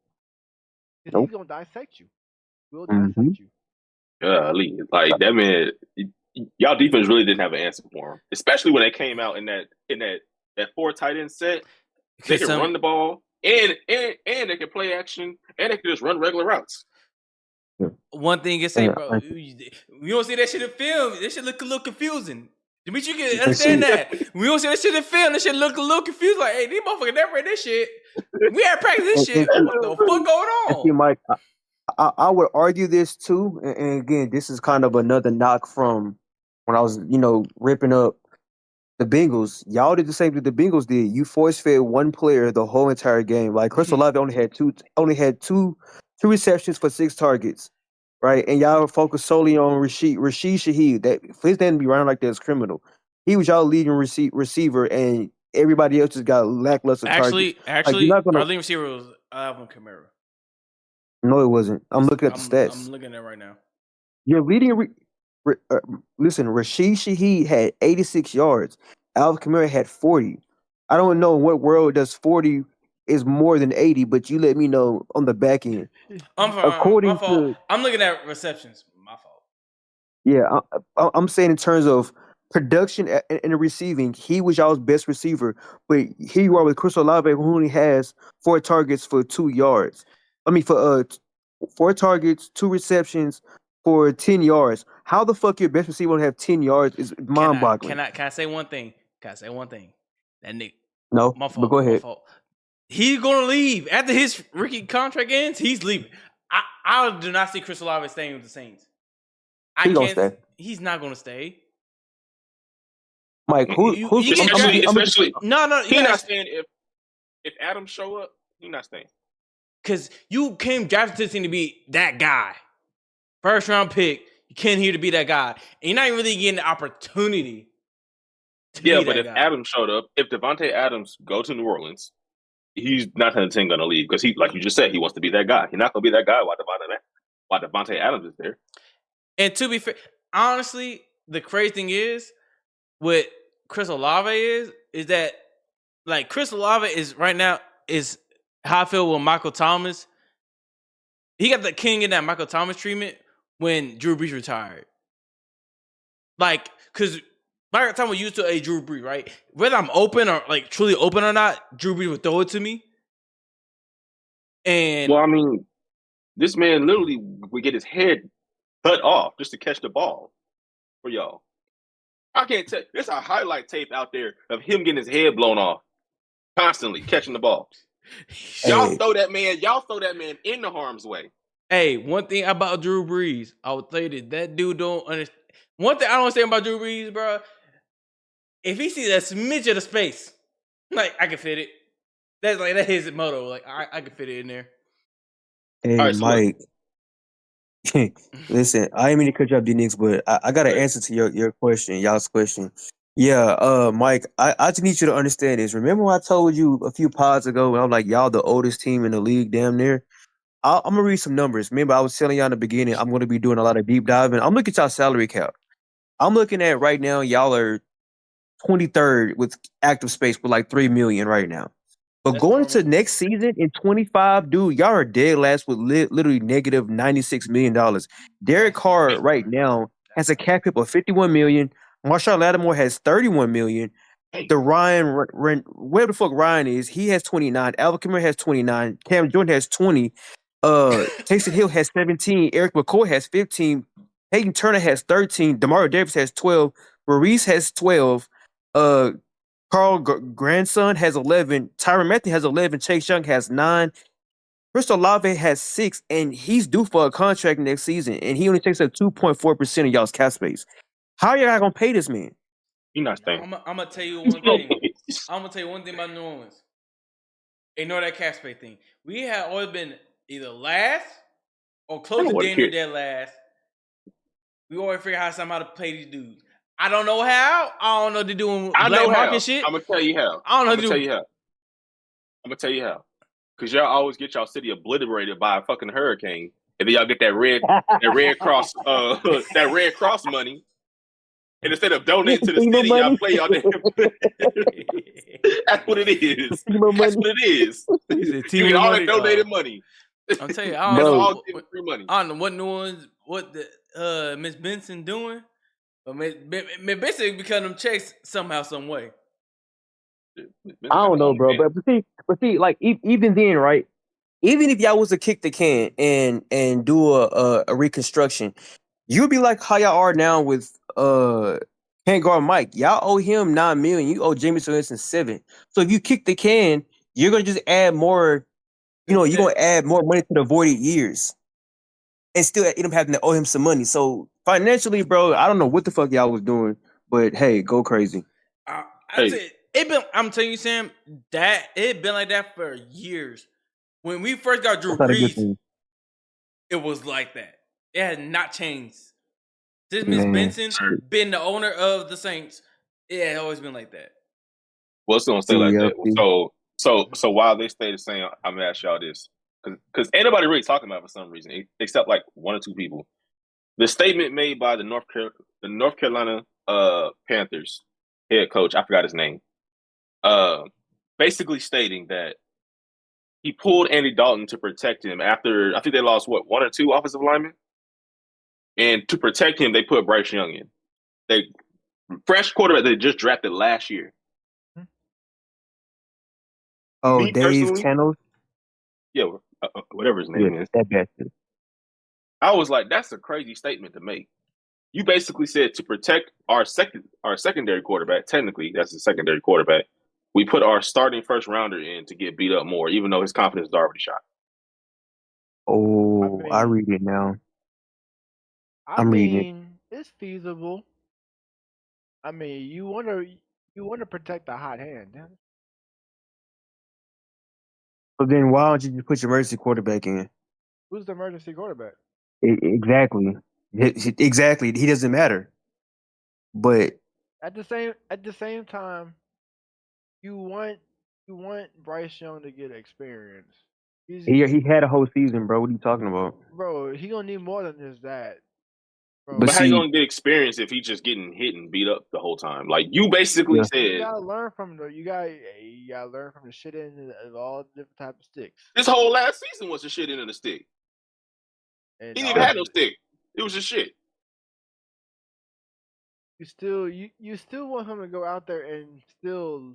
S4: 'Cause
S3: Nope.
S4: he's gonna dissect you. Will
S3: Mhm.
S4: dissect you.
S2: Golly, like that man, y'all defense really didn't have an answer for him, especially when they came out in that 4 tight end set. They can run the ball and they can play action and they can just run regular routes.
S1: One thing you say,
S3: Yeah,
S1: bro,
S3: I-
S1: we don't see that shit in film. That shit look a little confusing. Dimitri, you can
S3: I
S1: understand
S3: see.
S1: that. We don't see that shit in film. That shit look a little confused. Like, hey, these motherfuckers never read this shit. We had practice this shit. What the fuck going
S3: See,
S1: on?
S3: Mike, I would argue this too, and again, this is kind of another knock from when I was, ripping up the Bengals. Y'all did the same thing the Bengals did. You force fed one player the whole entire game. Like Chris Olave only had two receptions for 6 targets, right? And y'all focused solely on Rashid Shaheed. That for his name to be running like that is criminal. He was y'all leading receiver, and everybody else just got lackluster targets.
S1: Actually,
S3: not gonna-
S1: our leading receiver was Alvin Kamara.
S3: No, it wasn't. I'm looking at the stats.
S1: I'm looking at it right now.
S3: Your leading, listen, Rashid Shaheed had 86 yards. Alvin Kamara had 40. I don't know in what world does 40 is more than 80, but you let me know on the back end. According
S1: my fault.
S3: to-
S1: I'm looking at receptions. My fault.
S3: Yeah, I'm saying in terms of production and the receiving, he was y'all's best receiver. But here you are with Chris Olave, who only has 4 targets for 2 yards. I mean, for 4 targets, 2 receptions for 10 yards. How the fuck your best receiver would have 10 yards is mind-boggling.
S1: Can I say one thing? That Nick.
S3: No,
S1: My fault.
S3: but go
S1: My
S3: ahead.
S1: fault. He's gonna leave after his rookie contract ends. He's leaving. I do not see Chris Olave staying with the Saints.
S3: He gonna stay.
S1: He's not gonna stay.
S3: Mike, who's
S2: Especially
S1: No.
S2: he not staying if Adams show up, he not staying.
S1: Because you came drafted to this team to be that guy. First round pick. You came here to be that guy. And you're not even really getting the opportunity to be
S2: But
S1: that
S2: if
S1: guy.
S2: Adams showed up, if Devontae Adams go to New Orleans, he's not going to leave because he, like you just said, he wants to be that guy. He's not going to be that guy while Devontae Adams is there.
S1: And to be fair, honestly, the crazy thing is with Chris Olave is that like Chris Olave is right now is how I feel with Michael Thomas. He got the king in that Michael Thomas treatment when Drew Brees retired. Like, because Michael Thomas was used to a Drew Brees, right? Whether I'm open or like truly open or not, Drew Brees would throw it to me. And
S2: well, I mean, this man literally would get his head cut off just to catch the ball for y'all. I can't tell. There's a highlight tape out there of him getting his head blown off constantly catching the ball. Y'all throw that man in the harm's way.
S1: Hey, one thing about Drew Brees, I would tell you that dude don't understand. One thing I don't understand about Drew Brees, bro, if he sees a smidge of the space, like I can fit it. That's his motto. Like I can fit it in there.
S3: Hey,
S2: All right, so
S3: Mike. Listen, I ain't mean to cut you up, D-Nix, but I got an answer to your question, y'all's question. Yeah, Mike, I just need you to understand this. Remember when I told you a few pods ago when I'm like, y'all the oldest team in the league, damn near? I'm going to read some numbers. Remember, I was telling y'all in the beginning, I'm going to be doing a lot of deep diving. I'm looking at y'all salary cap. I'm looking at right now, y'all are 23rd with active space with like $3 million right now. But
S1: That's
S3: going
S1: normal.
S3: into next season in 25, dude, y'all are dead last with literally negative $96 million. Derek Carr right now has a cap hit of $51 million. Marshawn Lattimore has $31 million. The where the fuck Ryan is, he has 29. Alvin Kamara has 29. Cam Jordan has 20. Taysom Hill has 17. Eric McCoy has 15. Peyton Turner has 13. DeMario Davis has 12. Maurice has 12. Carl Grandson has 11. Tyrann Matthew has 11. Chase Young has 9. Chris Olave has 6, and he's due for a contract next season, and he only takes up 2.4% of y'all's cap space. How are y'all gonna pay this man?
S2: You're not staying.
S1: I'm gonna tell you one thing. I'm gonna tell you one thing about New Orleans. Ignore that cap space thing. We have always been either last or close to damn near dead last. We always figure out somehow to pay these dudes. I don't know how. I don't know what they're doing black market shit.
S2: I'm gonna tell you how.
S1: I don't know.
S2: I'm gonna tell you how. Because y'all always get y'all city obliterated by a fucking hurricane, and then y'all get that red cross that Red Cross money. And instead of donating to the city, y'all play y'all damn. That's what it is. That's what it is. You get all that donated money.
S1: I'm telling you, I don't know what New Orleans, what the Miss Benson doing, but Miss Benson become them checks somehow, some way.
S3: I don't know, bro. But see, like even then, right? Even if y'all was to kick the can and do a reconstruction, you'd be like how y'all are now with can't guard Mike. Y'all owe him $9 million. You owe Jameson Winston $7 million. So if you kick the can, you're gonna just add more. You know, you're gonna add more money to the voided years, and still end up having to owe him some money. So financially, bro, I don't know what the fuck y'all was doing, but hey, go crazy.
S1: I'm telling you, Sam, that it been like that for years. When we first got Drew Brees, it was like that. It had not changed. This Miss Benson been the owner of the Saints. It had always been like that.
S2: Well, it's gonna stay like that. So while they stay the same, I'm gonna ask y'all this because ain't nobody really talking about it for some reason, except like one or two people. The statement made by the North Carolina Panthers head coach, I forgot his name, basically stating that he pulled Andy Dalton to protect him after I think they lost one or two offensive linemen, and to protect him, they put Bryce Young in. They fresh quarterback they just drafted last year.
S3: Oh, Dave Kennels?
S2: Yeah, whatever his name is.
S3: That bastard.
S2: I was like, that's a crazy statement to make. You basically said to protect our secondary quarterback, technically that's the secondary quarterback, we put our starting first rounder in to get beat up more, even though his confidence is already shot.
S3: Oh, I read it now. I'm reading
S4: it. It's feasible. I mean, you want to protect the hot hand. Yeah?
S3: But then why don't you just put your emergency quarterback in?
S4: Who's the emergency quarterback?
S3: Exactly. Exactly. He doesn't matter. But
S4: at the same time, you want Bryce Young to get experience.
S3: He had a whole season, bro. What are you talking about?
S4: Bro, he gonna need more than just that. Bro.
S2: But how you gonna get experience if he's just getting hit and beat up the whole time? Like you basically said,
S4: you gotta learn from you gotta learn from the shit end of all different types of sticks.
S2: This whole last season was the shit end of the stick. He didn't even have no stick. It was just shit.
S4: You still want him to go out there and still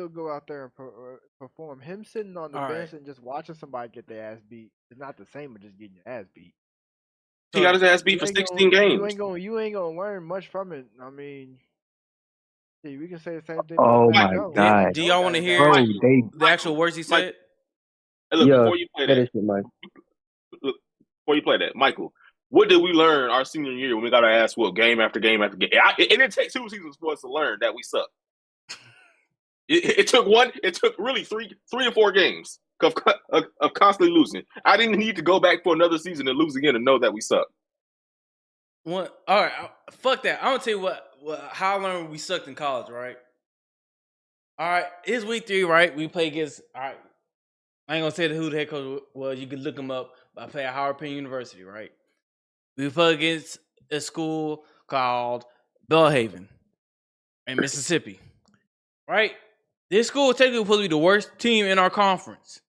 S4: go out there and perform. Him sitting on the bench and just watching somebody get their ass beat is not the same as just getting your ass beat.
S2: He got his ass beat for 16 games.
S4: You ain't gonna learn much from it. I mean, we can say the same thing.
S3: Oh my god!
S1: Do y'all want to hear the actual words he said?
S2: Hey, look, before you play that, Michael, what did we learn our senior year when we got our ass whooped game after game after game? It didn't take 2 seasons for us to learn that we suck. It took really three or 4 games of constantly losing. I didn't need to go back for another season and lose again to know that we suck.
S1: All right, fuck that. I'm gonna tell you how I learned we sucked in college, right? All right, it's week 3, right? We play against. All right, I ain't gonna say who the head coach was. You can look him up. But I play at Howard Penn University, right? We play against a school called Belhaven in Mississippi, right? This school technically supposed to be the worst team in our conference.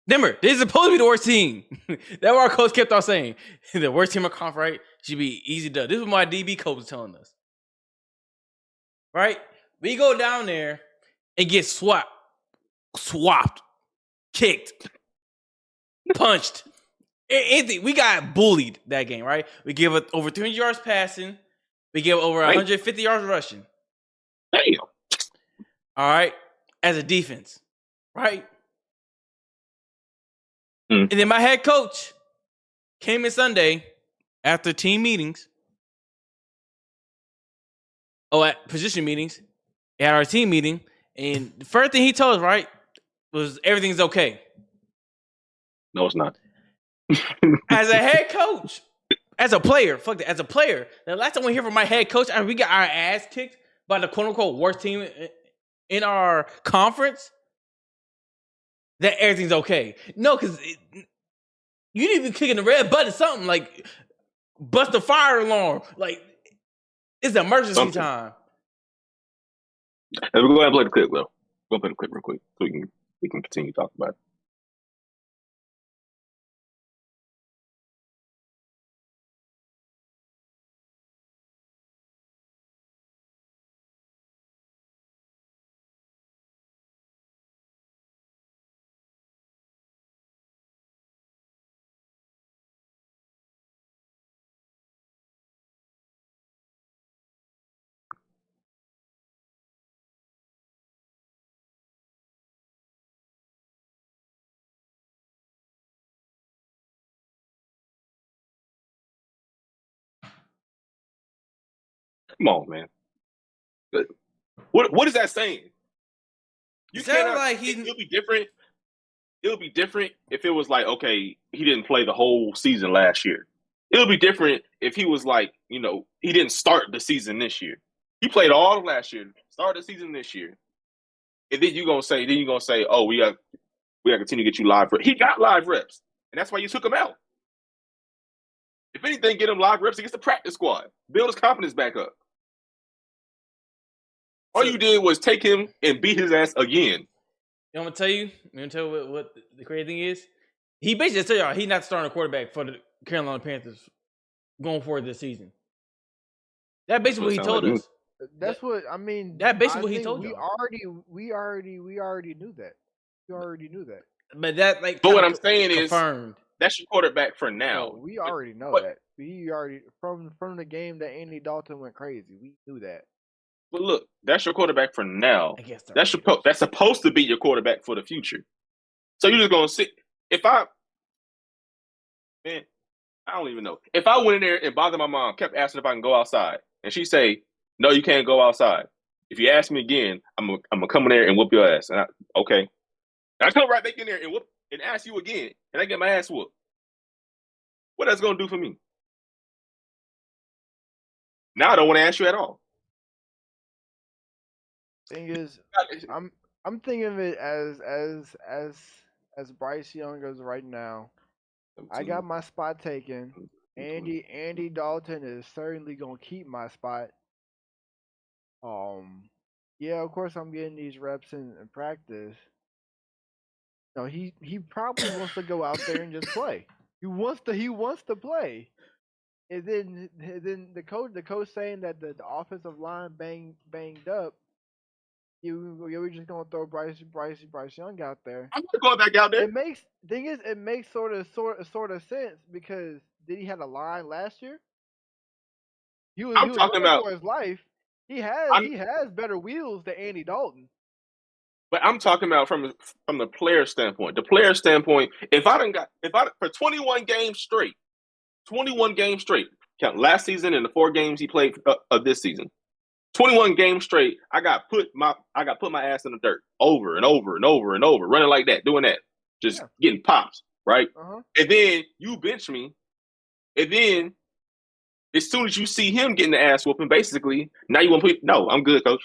S1: Remember, this is supposed to be the worst team. That's what our coach kept on saying. The worst team in our conference, right? Should be easy done. This is what my DB coach was telling us. Right? We go down there and get swapped, kicked, punched. Anything. We got bullied that game, right? We give it over 300 yards passing. We give over 150 yards rushing.
S2: Damn.
S1: All right, as a defense, right? And then my head coach came in Sunday after team meetings. At position meetings. At our team meeting. And the first thing he told us, right, was everything's okay.
S2: No, it's not.
S1: As a head coach, as a player, as a player, the last time we hear from my head coach, we got our ass kicked by the quote unquote worst team in our conference, that everything's okay. No, because you need to be clicking the red button, something like bust the fire alarm. Like, it's emergency time.
S2: Let's go ahead and play the clip, though. Go play the clip real quick so we can continue talking about it. Come on, man. What is that saying?
S1: You cannot, like
S2: it'll be different. It'll be different if it was like, okay, he didn't play the whole season last year. It'll be different if he was like, he didn't start the season this year. He played all of last year, started the season this year. And then you're gonna say, oh, we gotta continue to get you live reps. He got live reps, and that's why you took him out. If anything, get him live reps against the practice squad. Build his confidence back up. All you did was take him and beat his ass again.
S1: I'm gonna tell you what the crazy thing is. He basically tell y'all he's not starting a quarterback for the Carolina Panthers going forward this season. That's basically what he told us.
S4: That's what I mean.
S1: That's basically what he told
S4: you. We already knew that. We already knew that.
S1: But that
S2: But what I'm saying
S1: confirmed.
S2: Is that's your quarterback for now.
S4: No, we already know that. We already from the game that Andy Dalton went crazy. We knew that.
S2: But look, that's your quarterback for now. That's supposed to be your quarterback for the future. So you're just gonna sit. I don't even know. If I went in there and bothered my mom, kept asking if I can go outside, and she say, "No, you can't go outside." If you ask me again, I'm gonna come in there and whoop your ass. And okay, I come right back in there and whoop and ask you again, and I get my ass whooped. What that's gonna do for me? Now I don't want to ask you at all.
S4: Thing is, I'm thinking of it as Bryce Young goes right now. I got my spot taken. Andy Dalton is certainly gonna keep my spot. Yeah, of course I'm getting these reps in practice. No, he probably wants to go out there and just play. He wants to play. And then the coach saying that the offensive line banged up. We're just gonna throw Bryce Young out there.
S2: I'm not going back out there.
S4: It makes sort of sense because did he have a line last year? He was talking about for his life. He has better wheels than Andy Dalton.
S2: But I'm talking about from the player standpoint. The player standpoint, if I for 21 games straight, count last season and the 4 games he played of this season. 21 games straight, I got put my ass in the dirt over and over and over and over, running like that, doing that, just getting pops, right?
S4: Uh-huh.
S2: And then you bench me, and then as soon as you see him getting the ass whooping, basically, now you want to put no, I'm good, coach.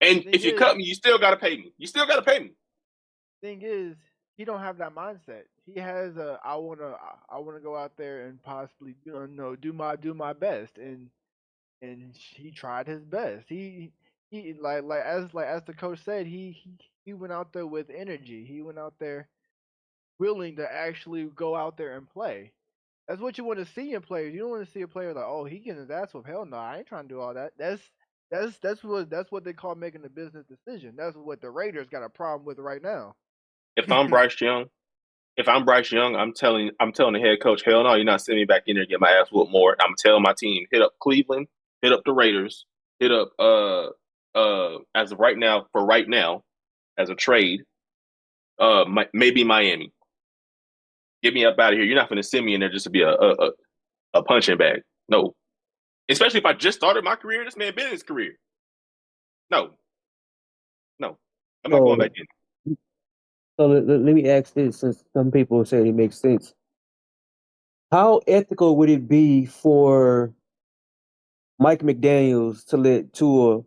S2: And if you cut me, you still got to pay me.
S4: Thing is, he don't have that mindset. He has I wanna go out there and possibly do my best and he tried his best. He like as the coach said, he went out there with energy. He went out there willing to actually go out there and play. That's what you want to see in players. You don't want to see a player like, oh, he getting his ass whooped. Hell no, I ain't trying to do all that. That's what they call making a business decision. That's what the Raiders got a problem with right now.
S2: If I'm Bryce Young, I'm telling the head coach, hell no, you're not sending me back in there to get my ass whooped more. I'm telling my team, hit up Cleveland, hit up the Raiders, hit up as of right now, as a trade, maybe Miami. Get me up out of here. You're not going to send me in there just to be a punching bag. No. Especially if I just started my career. This man been in his career. No. No. I'm not going
S3: So,
S2: back in.
S3: let me ask this, since some people say it makes sense. How ethical would it be for Mike McDaniels to let Tua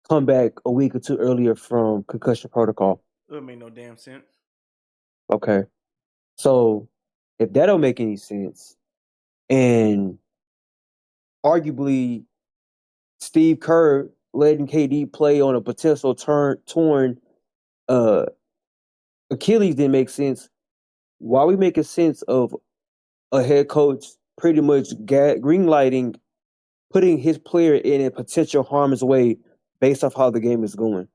S3: come back a week or two earlier from concussion protocol?
S1: It would make no damn sense.
S3: Okay. So if that don't make any sense, and arguably Steve Kerr letting KD play on a potential torn uh, Achilles didn't make sense, why are we making sense of a head coach pretty much greenlighting putting his player in a potential harm's way based off how the game is going?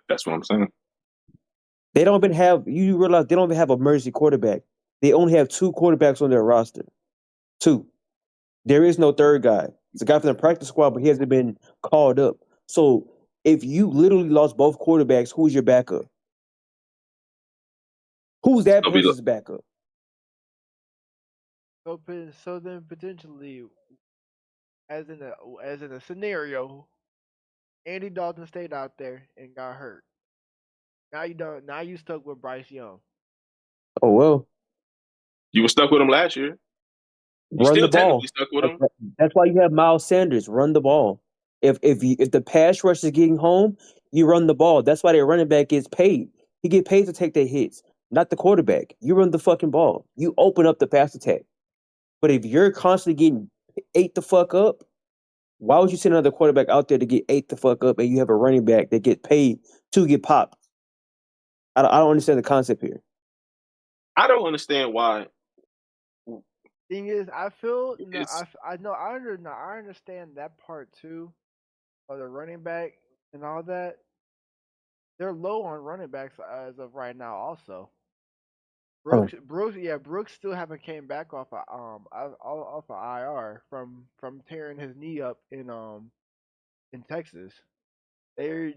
S2: That's what I'm saying.
S3: They don't even have, you realize they don't even have a emergency quarterback. They only have 2 quarterbacks on their roster. 2. There is no third guy. It's a guy from the practice squad, but he hasn't been called up. So if you literally lost both quarterbacks, who's your backup? Who's that
S2: It'll be
S3: person's backup?
S4: So then potentially, as in a scenario, Andy Dalton stayed out there and got hurt. Now you don't. Now you stuck with Bryce Young.
S3: Oh well,
S2: you were stuck with him last year. You
S3: run
S2: still
S3: the ball.
S2: technically stuck with him.
S3: That's why you have Miles Sanders. Run the ball. If the pass rush is getting home, you run the ball. That's why their running back gets paid. He get paid to take their hits, not the quarterback. You run the fucking ball. You open up the pass attack. But if you're constantly getting ate the fuck up, why would you send another quarterback out there to get ate the fuck up and you have a running back that get paid to get popped? I don't understand the concept here.
S2: I don't understand why.
S4: Thing is, I feel
S2: It's-
S4: I understand that part too, of the running back and all that. They're low on running backs as of right now. Also, Brooks still haven't came back off of IR from tearing his knee up in Texas. They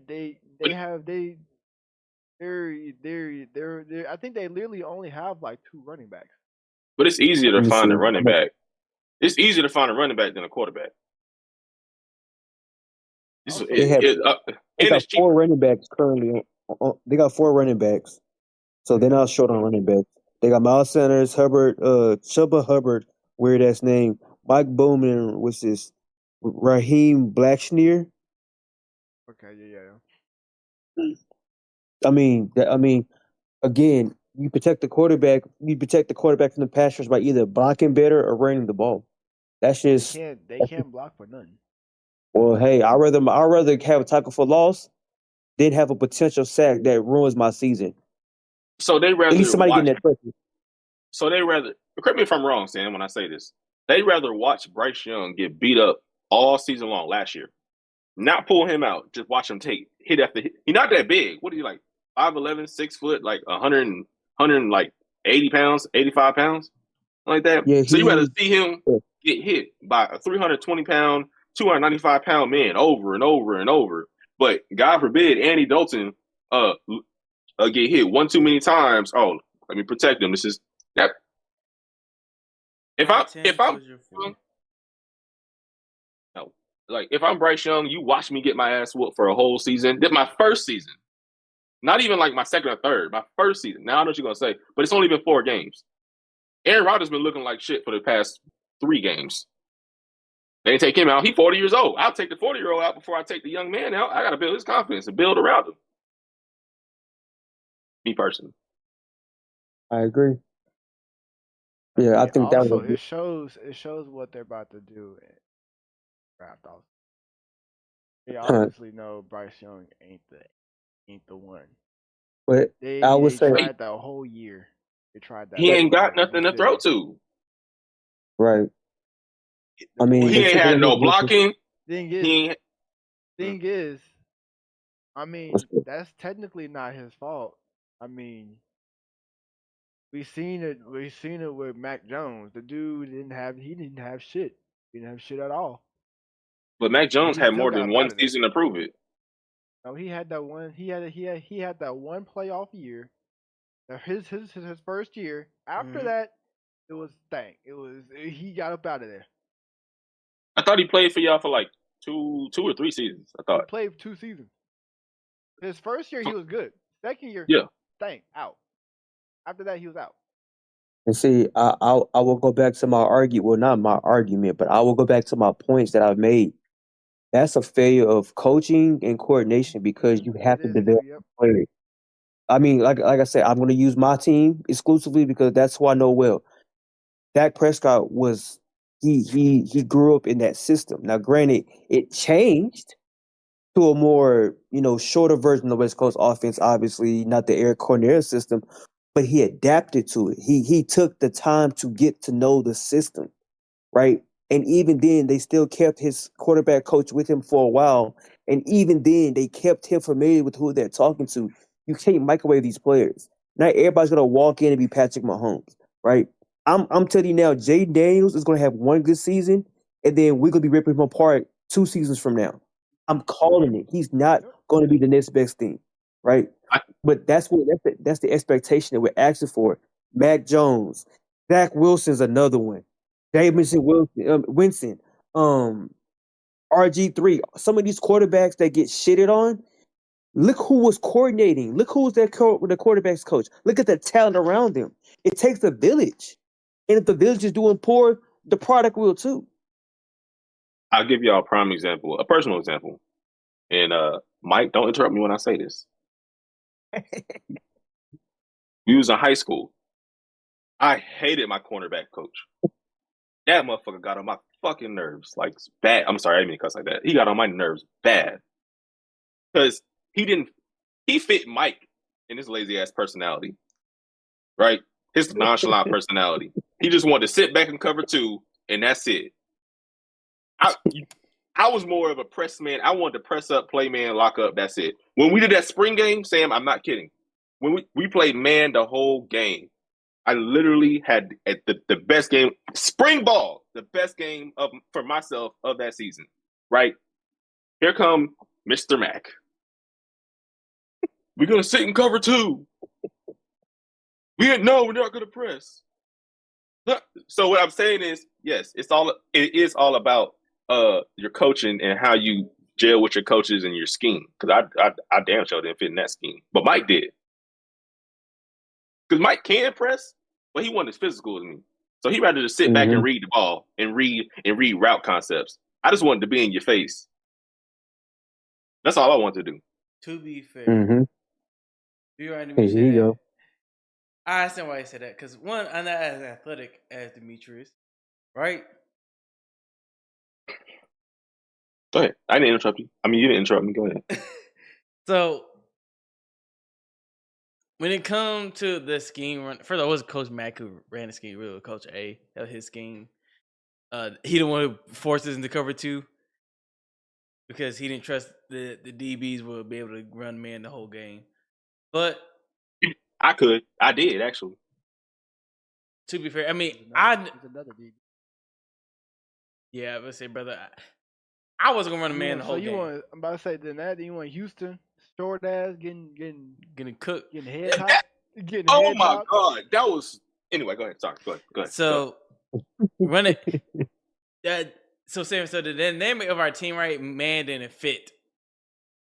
S2: but
S4: have they're I think they literally only have like 2 running backs.
S2: But it's easier to
S3: Let me
S2: find
S3: see.
S2: a running back. It's easier to find a running back than a quarterback.
S4: Also,
S3: They have
S2: And
S3: got
S2: it's cheap.
S3: 4 running backs currently. They got 4 running backs, so they're not short on running backs. They got Miles Sanders, Hubbard, Chuba Hubbard, weird ass name, Mike Bowman, what's this? Raheem Blackshear.
S4: okay, yeah.
S3: I mean, again, you protect the quarterback. You protect the quarterback from the pass rush by either blocking better or running the ball. That's just
S4: They can't block for nothing.
S3: well. Hey, I'd rather have a tackle for loss than have a potential sack that ruins my season.
S2: So they
S3: At least
S2: rather
S3: somebody
S2: watch.
S3: getting that touch.
S2: So they rather. Correct me if I'm wrong, Sam. When I say this, they rather watch Bryce Young get beat up all season long last year, not pull him out. Just watch him take hit after hit. He's not that big. What are you like? 5'11", 6 foot, like 100 like 80 pounds, 85 pounds, like that.
S3: Yeah,
S2: So you rather see him get hit by a 320 pound, 295 pound man over and over and over. But God forbid Andy Dalton get hit one too many times. Oh, let me protect him. This is that. If I'm no, like if I'm Bryce Young, you watch me get my ass whooped for a whole season. This my first season. Not even like my second or third, my first season. Now I know what you're gonna say, but it's only been 4 games. Aaron Rodgers been looking like shit for the past 3 games. They didn't take him out. He's 40 years old. I'll take the 40-year-old out before I take the young man out. I gotta build his confidence and build around him. Me personally.
S3: I agree. Yeah, I think that
S4: also
S3: was
S4: it shows what they're about to do in draft. Also, they obviously know Bryce Young ain't the one.
S3: But
S4: They
S3: I would say
S4: tried that whole year. They tried that.
S2: He ain't
S4: whole
S2: got
S4: year.
S2: nothing to throw to.
S3: right. I mean,
S2: He ain't had no blocking.
S4: Thing
S2: He ain't.
S4: is, I mean, that's technically not his fault. I mean, we've seen it with Mac Jones. The dude didn't have shit. He didn't have shit at all.
S2: But Mac Jones
S4: He
S2: had
S4: still
S2: more
S4: got
S2: than one
S4: better than-
S2: season to prove it.
S4: No, he had that one. He had that one playoff year His first year. After
S1: Mhm.
S4: that, it was stank. He got up out of there.
S2: I thought he played for y'all for like two or three seasons. I
S4: He
S2: thought.
S4: played 2 seasons. His first year he was good. Second year,
S2: Yeah.
S4: stank out. After that, he was out.
S3: And see, I will go back to my argument. Well, not my argument, but I will go back to my points that I've made. That's a failure of coaching and coordination because you have
S4: It
S3: to
S4: is too.
S3: develop
S4: Yep.
S3: players. I mean, like I said, I'm going to use my team exclusively because that's who I know well. Dak Prescott was he grew up in that system. Now, granted, it changed to a more shorter version of the West Coast offense. Obviously, not the Eric Cornell system, but he adapted to it. He took the time to get to know the system, right? And even then, they still kept his quarterback coach with him for a while. And even then, they kept him familiar with who they're talking to. You can't microwave these players. Not everybody's gonna walk in and be Patrick Mahomes, right? I'm telling you now, Jay Daniels is gonna have one good season, and then we're gonna be ripping him apart 2 seasons from now. I'm calling it. He's not
S4: Yep.
S3: going to be the next best thing, right?
S2: I-
S3: But that's the expectation that we're asking for. Mac Jones, Zach Wilson's another one. Jameson Winston, RG3. Some of these quarterbacks that get shitted on. Look who was coordinating. Look who was the quarterback's coach. Look at the talent around them. It takes a village, and if the village is doing poor, the product will too.
S2: I'll give y'all a prime example, a personal example. And Mike, don't interrupt me when I say this. We was in high school. I hated my cornerback coach. That motherfucker got on my fucking nerves. Like bad. I'm sorry, I didn't mean to cuss like that. He got on my nerves bad. Because he fit Mike in his lazy ass personality. Right? His nonchalant personality. He just wanted to sit back and cover two, and that's it. I was more of a press man. I wanted to press up, play man, lock up. That's it. When we did that spring game, Sam, I'm not kidding. When we played man the whole game, I literally had the best game, spring ball, the best game for myself of that season. Right? Here come Mr. Mack. We're gonna sit and cover two. We're not gonna press. So what I'm saying is, yes, it is all about your coaching and how you gel with your coaches and your scheme. Because I damn sure didn't fit in that scheme, but Mike did. Because Mike can press, but he wasn't as physical as me. So he rather just sit back and read the ball and read route concepts. I just wanted to be in your face. That's all I wanted to do.
S1: To be fair,
S3: Mm-hmm.
S1: you already
S3: Here you go.
S1: I understand why you said that because one, I'm not as athletic as Demetrius, right?
S2: Go ahead. I didn't interrupt you. I mean, you didn't interrupt me. Go ahead.
S1: So when it comes to the scheme run, first of all, it was Coach Mack who ran the scheme. Really, Coach A, that was his scheme. He the one who forced us into cover two because he didn't trust the DBs would be able to run man the whole game. But
S2: I did actually.
S1: to be fair, I mean,
S4: He's another DB.
S1: yeah, let's say, brother, I wasn't gonna run a man the whole game.
S4: I'm about to say then you want Houston short ass getting
S1: cooked.
S4: getting head top. Getting
S2: Oh
S4: head
S2: my
S4: top.
S2: god, that was. Anyway, go ahead. Sorry, go ahead.
S1: So run it. So Sam, so the name of our team, right? Man didn't fit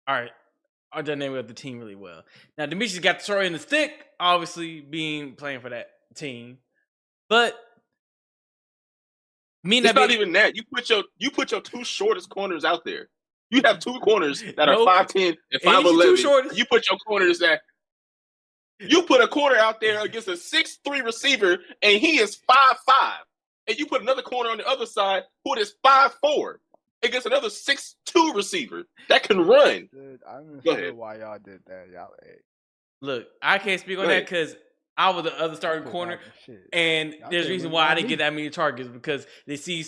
S1: our dynamic of the team really well. Now Demetrius got the story in the stick, obviously playing for that team, but
S2: it's not even that. You put your two shortest corners out there. You have two corners that are 5'10" and 5'11". You put your corners that. You put a corner out there against a 6'3" receiver, and he is 5'5". And you put another corner on the other side who is 5'4" against another 6'2" receiver that can run.
S4: Dude, I'm
S2: Go
S4: not sure
S2: ahead.
S4: why y'all did that. Y'all,
S1: Look, I can't speak on that because I was the other starting corner, and there's a reason why I didn't get that many targets because they see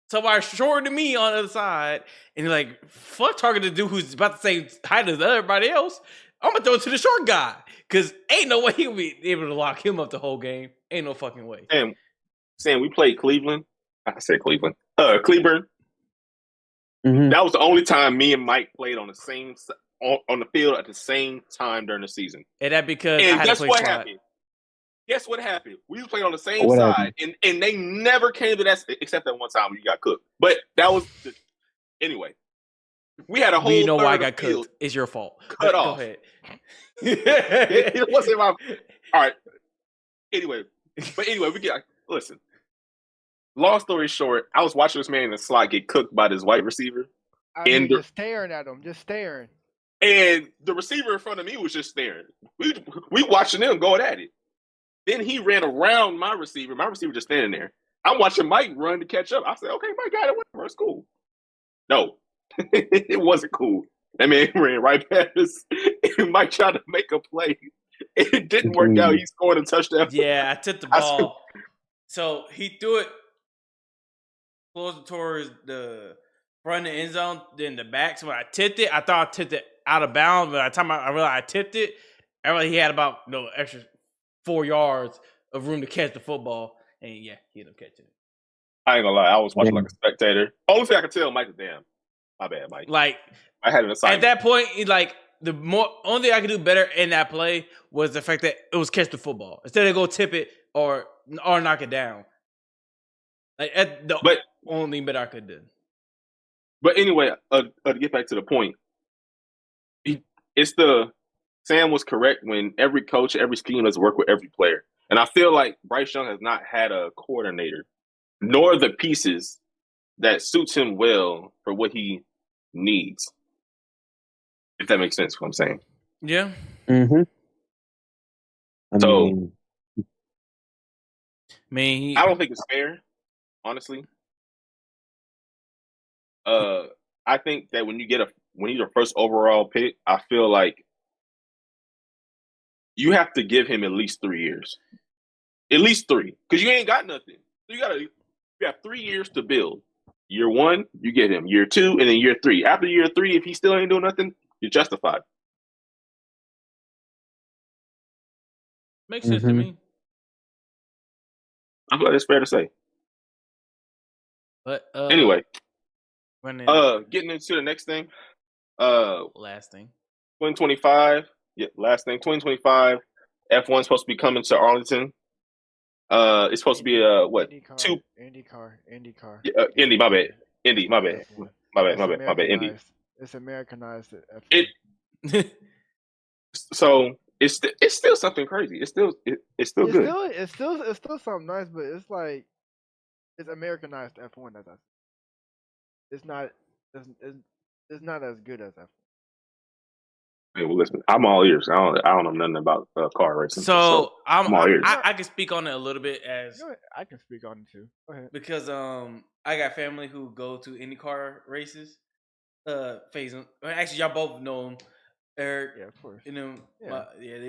S1: somebody shorter than me on the other side, and they're like, "Fuck, target the dude who's about the same height as everybody else. I'm gonna throw it to the short guy because ain't no way he'll be able to lock him up the whole game. Ain't no fucking way."
S2: And Sam, we played Cleveland. I said Cleveland. Cleburne.
S3: Mm-hmm.
S2: That was the only time me and Mike played on the same on the field at the same time during the season.
S1: And that because
S2: and
S1: I had
S2: guess
S1: to play
S2: what
S1: slot.
S2: happened? Guess what happened? We was playing on the same
S3: What
S2: side,
S3: happened?
S2: and they never came to that except that one time when you got cooked. But that was anyway. We had a whole
S1: We know why I
S2: third of
S1: got
S2: the field
S1: cooked. It's your fault.
S2: cut
S1: But
S2: off.
S1: Go ahead.
S2: It wasn't my. All right. Anyway, we get listen. Long story short, I was watching this man in the slot get cooked by this white receiver,
S4: I mean,
S2: and the,
S4: just staring at him, just staring.
S2: and the receiver in front of me was just staring. We watching them going at it. Then he ran around my receiver. My receiver just standing there. I'm watching Mike run to catch up. I said, "Okay, Mike got it. Whatever, it's cool." No, it wasn't cool. That man ran right past us, and Mike tried to make a play. It didn't work out. He scored a touchdown.
S1: Yeah, I took the ball. So he threw it closer towards the front of the end zone than the back. So when I tipped it, I thought I tipped it out of bounds. But by the time I realized I tipped it, I realized he had about extra 4 yards of room to catch the football. And yeah, he ended up catching it.
S2: I ain't gonna lie, I was watching like a spectator. Only thing I could tell, Mike was damn. My bad, Mike.
S1: Like
S2: I had an assignment.
S1: at that point, only thing I could do better in that play was the fact that it was catch the football instead of go tip it or knock it down. Like only better I could do.
S2: But anyway, to get back to the point, Sam was correct when every coach, every scheme has worked with every player. And I feel like Bryce Young has not had a coordinator, nor the pieces that suits him well for what he needs. If that makes sense, what I'm saying.
S1: Yeah.
S3: Mm-hmm.
S2: I don't think it's fair, honestly. I think that when you're the first overall pick, I feel like you have to give him at least 3 years. At least 3. Because you ain't got nothing. So you have 3 years to build. Year 1, you get him. Year 2, and then year 3. After year 3, if he still ain't doing nothing, you're justified.
S1: Makes sense to me.
S2: I feel like it's fair to say.
S1: But
S2: anyway, getting into the next thing.
S1: Last thing.
S2: 2025. Yeah, last thing. 2025. F1 is supposed to be coming to Arlington. It's supposed to be IndyCar. Indy. My bad. Indy. My bad. My bad. Indy.
S4: It's Americanized.
S2: So it's still something crazy. It's still good.
S4: It's still something nice, but it's like it's Americanized F1. It's not as good as F1.
S2: Hey, well, listen, I'm all ears. I don't know nothing about car racing.
S1: So I'm
S2: all ears.
S1: I can speak on it a little bit
S4: I can speak on it too. Go ahead.
S1: Because I got family who go to IndyCar races. Phase. Actually, y'all both know them. Eric.
S4: Yeah, of course.
S1: They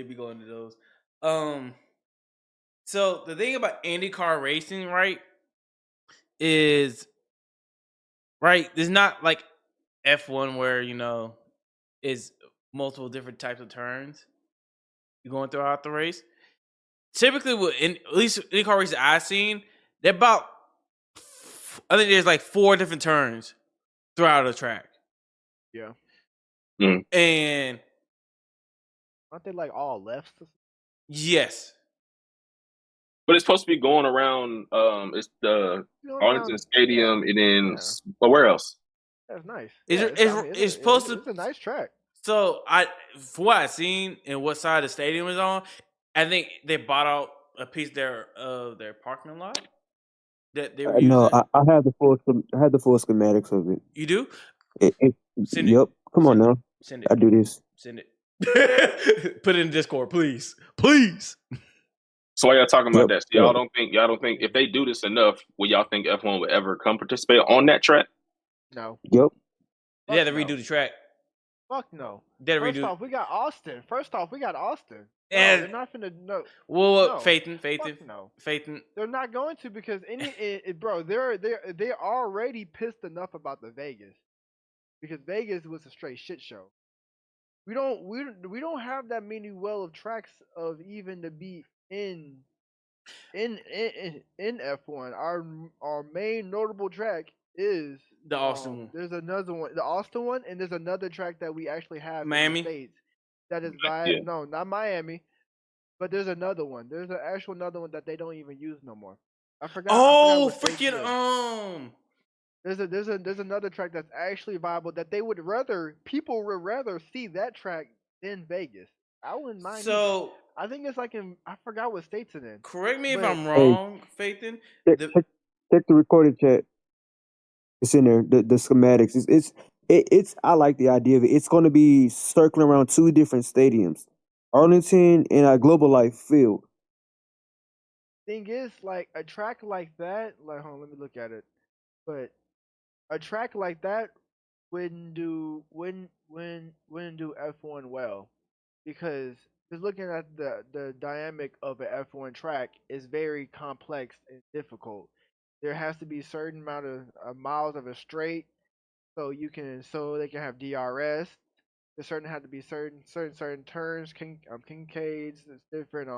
S1: be going to those. So the thing about IndyCar racing, right, is there's not like F1 where is multiple different types of turns you're going throughout the race. Typically, at least IndyCar races I've seen, they're about I think there's like 4 different turns throughout the track.
S4: Yeah.
S2: Mm.
S1: And
S4: aren't they like all lefts?
S1: Yes.
S2: But it's supposed to be going around. It's the Arlington Stadium, and then but where else?
S4: That's nice.
S1: It's supposed to.
S4: It's a nice track.
S1: So from what I've seen and what side the stadium is on, I think they bought out a piece of their parking lot. That they were using.
S3: I have the full schematics of it.
S1: You do?
S3: Send it. Come on now.
S1: Send it.
S3: I do this.
S1: Send it. Put it in Discord, please. Please.
S2: So why y'all talking about that? So y'all don't think if they do this enough, will y'all think F1 would ever come participate on that track?
S4: No.
S3: Yep.
S1: They had to redo the track.
S4: Fuck no.
S1: First
S4: off, we got Austin.
S1: And
S4: they're not finna no.
S1: Well,
S4: no.
S1: Phaeton.
S4: No.
S1: Phaeton.
S4: They're not going to because bro, they're already pissed enough about the Vegas. Because Vegas was a straight shit show. We don't have that many of tracks of even to be in F1. Our main notable track is
S1: the Austin one.
S4: There's another one, the Austin one, and there's another track that we actually have
S1: Miami.
S4: in the States. That is no, not Miami. But there's another one. There's an actual another one that they don't even use no more. I forgot. I forgot
S1: Oh,
S4: what state's
S1: freaking
S4: it in. There's another track that's actually viable that they would rather people would rather see that track than Vegas. I wouldn't mind either.
S1: So
S4: I think it's like in I forgot what states it's in.
S1: correct me if
S4: But
S1: I'm
S3: Hey,
S1: wrong, Fathin.
S3: check,
S1: The
S3: check, check the recorded chat. It's in there. The schematics. It's. I like the idea of it. It's going to be circling around two different stadiums, Arlington and Global Life Field.
S4: thing is, like a track like that, like hold on, let me look at it. But a track like that wouldn't do F1 well because just looking at the dynamic of an F1 track is very complex and difficult. There has to be certain amount of miles of a straight so they can have DRS. There certain have to be certain turns, kincades, it's different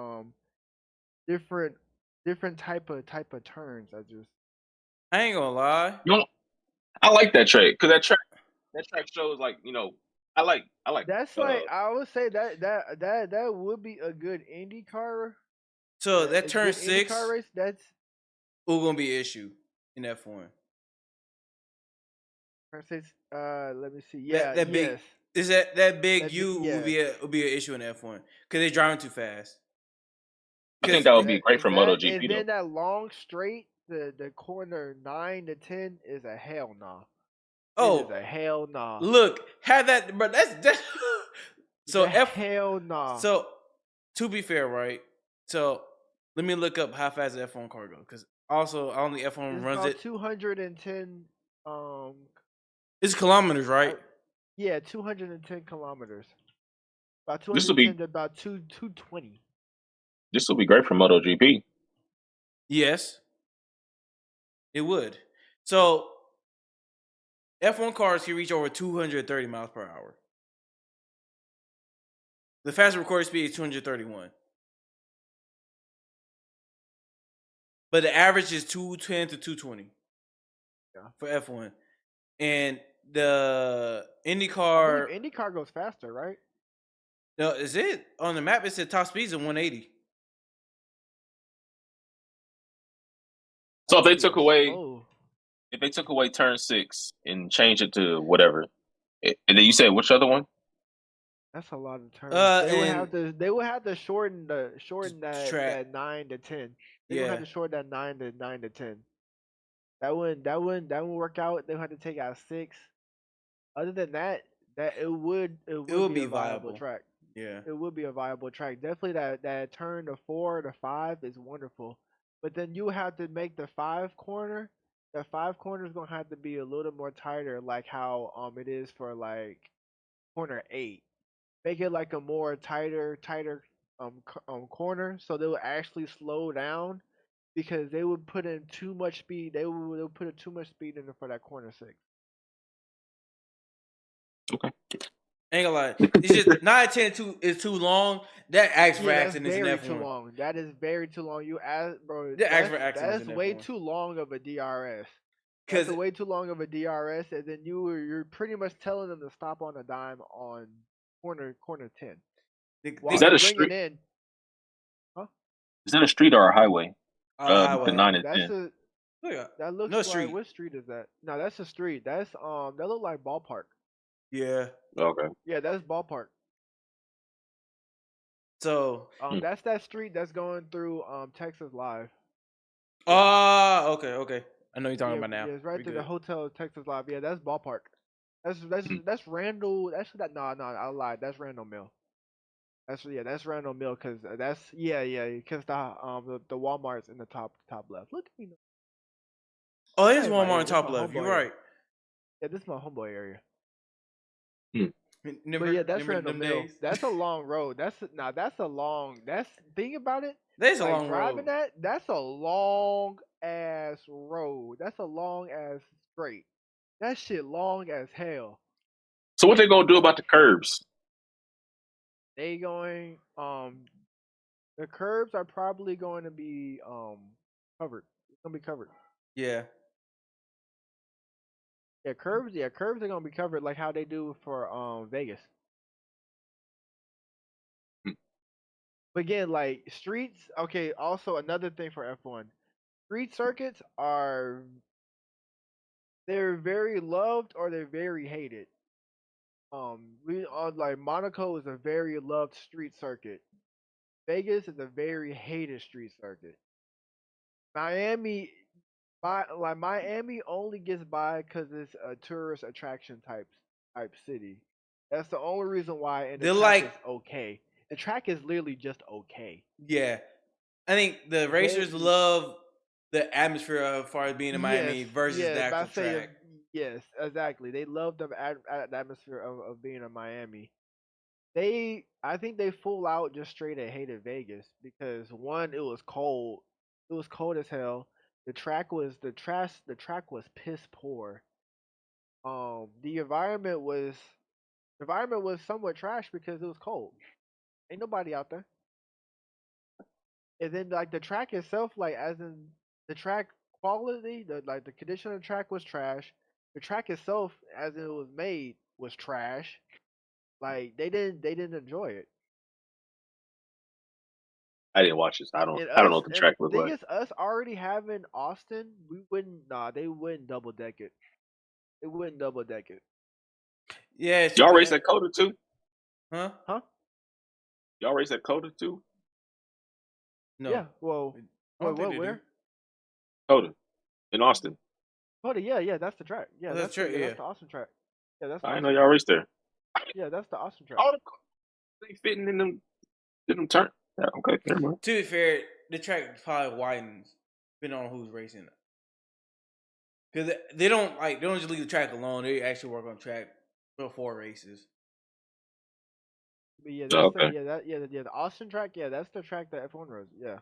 S4: different type of turns.
S1: I ain't gonna lie.
S2: You know, I like that track because that track shows like I like
S4: That's like I would say that would be a good IndyCar.
S1: So that
S4: A
S1: turn
S4: good IndyCar
S1: 6
S4: race. That's
S1: will gonna be an issue in F1.
S4: let me see.
S1: That
S4: Yeah,
S1: that big
S4: yes.
S1: is that big U
S4: Yeah.
S1: will be an issue in F1 because they're driving too fast.
S2: I think
S1: Because
S2: that would be great
S4: Is
S2: for
S4: that and
S2: MotoGP though.
S4: then that long straight, the corner 9 to 10 is a hell nah. It is
S1: oh
S4: a hell nah.
S1: look, have that, but that's
S4: It's
S1: so
S4: a hell nah.
S1: so to be fair, right? So let me look up how fast the F1 car goes because also only F1
S4: It's
S1: runs
S4: about
S1: it.
S4: 210.
S1: It's kilometers,
S4: I,
S1: right?
S4: yeah, 210 kilometers. About
S2: This will be
S4: 210 to about 220.
S2: this will be great for MotoGP.
S1: Yes, it would. So F1 cars can reach over 230 miles per hour. The fastest recorded speed is 231. But the average is 210 to 220
S4: Yeah.
S1: for F1. And the
S4: I
S1: IndyCar,
S4: believe IndyCar goes faster, right?
S1: no, is it? On the map, it said top speeds at 180.
S4: I
S2: So
S4: think it goes slow.
S2: if they took away turn 6 and changed it to whatever, and then you said which other one?
S4: That's a lot of turns.
S1: And
S4: They would have to
S1: the
S4: shorten
S1: track,
S4: that 9 to 10. They're gonna have
S1: yeah.
S4: to shorten that 9 to 10. That wouldn't work out. They would have to take out 6. Other than that, it
S1: It
S4: would
S1: would
S4: be
S1: be
S4: a viable
S1: viable.
S4: track.
S1: Yeah.
S4: It would be a viable track. Definitely that turn to 4 to 5 is wonderful. But then you have to make the 5 corner. The 5 corner is gonna have to be a little more tighter, like how it is for like corner 8. Make it like a more tighter corner, so they will actually slow down because they would put in too much speed. They would put in too much speed in for that corner 6.
S2: Okay.
S1: Ain't gonna lie. It's just 9 10 is too long. That acts for
S4: Yeah, that's
S1: accidents in
S4: very too
S1: F1.
S4: long. That is very too long. You ask, bro.
S1: That acts for accidents
S4: That's
S1: in
S4: way
S1: F1.
S4: too long of a DRS. That's
S1: Because
S4: a way too long of a DRS, and then you're pretty much telling them to stop on a dime on corner 10
S2: Is
S4: while
S2: that
S4: you're
S2: a
S4: bringing
S2: street?
S4: in, huh?
S2: Is that a street or a highway? The
S1: highway.
S2: 9 and 10.
S1: Look at
S4: That
S1: no
S4: looks like
S1: street.
S4: what street is that? No, that's a street. That's that look like ballpark.
S1: Yeah.
S2: Okay.
S4: Yeah, that's ballpark.
S1: So
S2: Hmm.
S4: That's that street that's going through Texas Live.
S1: okay. I know you're talking
S4: Yeah,
S1: about now.
S4: yeah, it's right
S1: We
S4: through the
S1: good.
S4: hotel Texas Live. Yeah, that's ballpark.
S2: Hmm.
S4: That's Randall. That's that. No, I lied. That's Randall Mill. That's Randall Mill because that's because the Walmart's in the top left. Look at me.
S1: Oh,
S4: This
S1: it is
S4: ain't my
S1: Walmart
S4: area.
S1: on
S4: This
S1: top
S4: my
S1: left. You're
S4: homeboy area.
S1: right.
S4: Yeah, this is my homeboy area.
S2: Hmm.
S4: But yeah, that's
S1: Remember
S4: Randall
S1: them
S4: Mill.
S1: days?
S4: That's a long road. That's a long. That's think about it.
S1: That's a
S4: Like
S1: long
S4: driving
S1: road.
S4: that's a long ass road. That's a long ass straight. That shit long as hell.
S2: So what they gonna do about the curbs?
S4: They going the curbs are probably going to be covered. It's gonna be covered.
S1: Yeah.
S4: Yeah, curbs are gonna be covered like how they do for Vegas.
S2: Hmm.
S4: But again, like streets. Okay. Also, another thing for F1, street circuits they're very loved or they're very hated. We like Monaco is a very loved street circuit. Vegas is a very hated street circuit. Miami, Miami only gets by because it's a tourist attraction type city. That's the only reason why, and the
S1: They're
S4: track
S1: like,
S4: is okay. The track is literally just okay.
S1: yeah. I think the racers
S4: They-
S1: love the atmosphere as far as being in Miami
S4: Yes,
S1: versus
S4: yes,
S1: the
S4: but I
S1: actual
S4: say,
S1: track.
S4: yes, exactly. They love the atmosphere of being in Miami. I think they full out just straight at hated Vegas because one, it was cold. It was cold as hell. The track was piss poor. The environment was somewhat trash because it was cold. Ain't nobody out there. And then like the track itself, like as in the track quality, the condition of the track was trash. The track itself, as it was made, was trash. Like they didn't enjoy it.
S2: I didn't watch this. I don't
S4: And
S2: I don't know
S4: us,
S2: what the
S4: and
S2: track
S4: the
S2: looked
S4: thing
S2: like.
S4: is, us already having Austin, they wouldn't double deck it. They wouldn't double deck it.
S1: Yeah, it's
S2: Y'all race at Coda too?
S1: Huh?
S4: Huh?
S2: Y'all race at Coda too?
S1: No.
S4: Yeah. Well,
S1: I don't
S4: wait,
S1: think
S4: what?
S1: they do.
S4: Where?
S2: Coda in Austin.
S4: Oh, yeah, that's the track. Yeah,
S1: Oh,
S4: that's
S1: that's true,
S4: that's
S1: yeah.
S4: the awesome track. Yeah, that's the
S2: I didn't
S4: awesome
S2: know y'all
S4: track.
S2: raced there.
S4: Yeah, that's the awesome track.
S2: All the they fitting in them turn. Yeah, okay, never mind.
S1: To be fair, the track probably widens depending on who's racing. Because they don't just leave the track alone. They actually work on track before races.
S4: But yeah,
S2: Oh,
S4: that's
S2: okay.
S4: the Austin track. Yeah, that's the track that F1 runs. Yeah.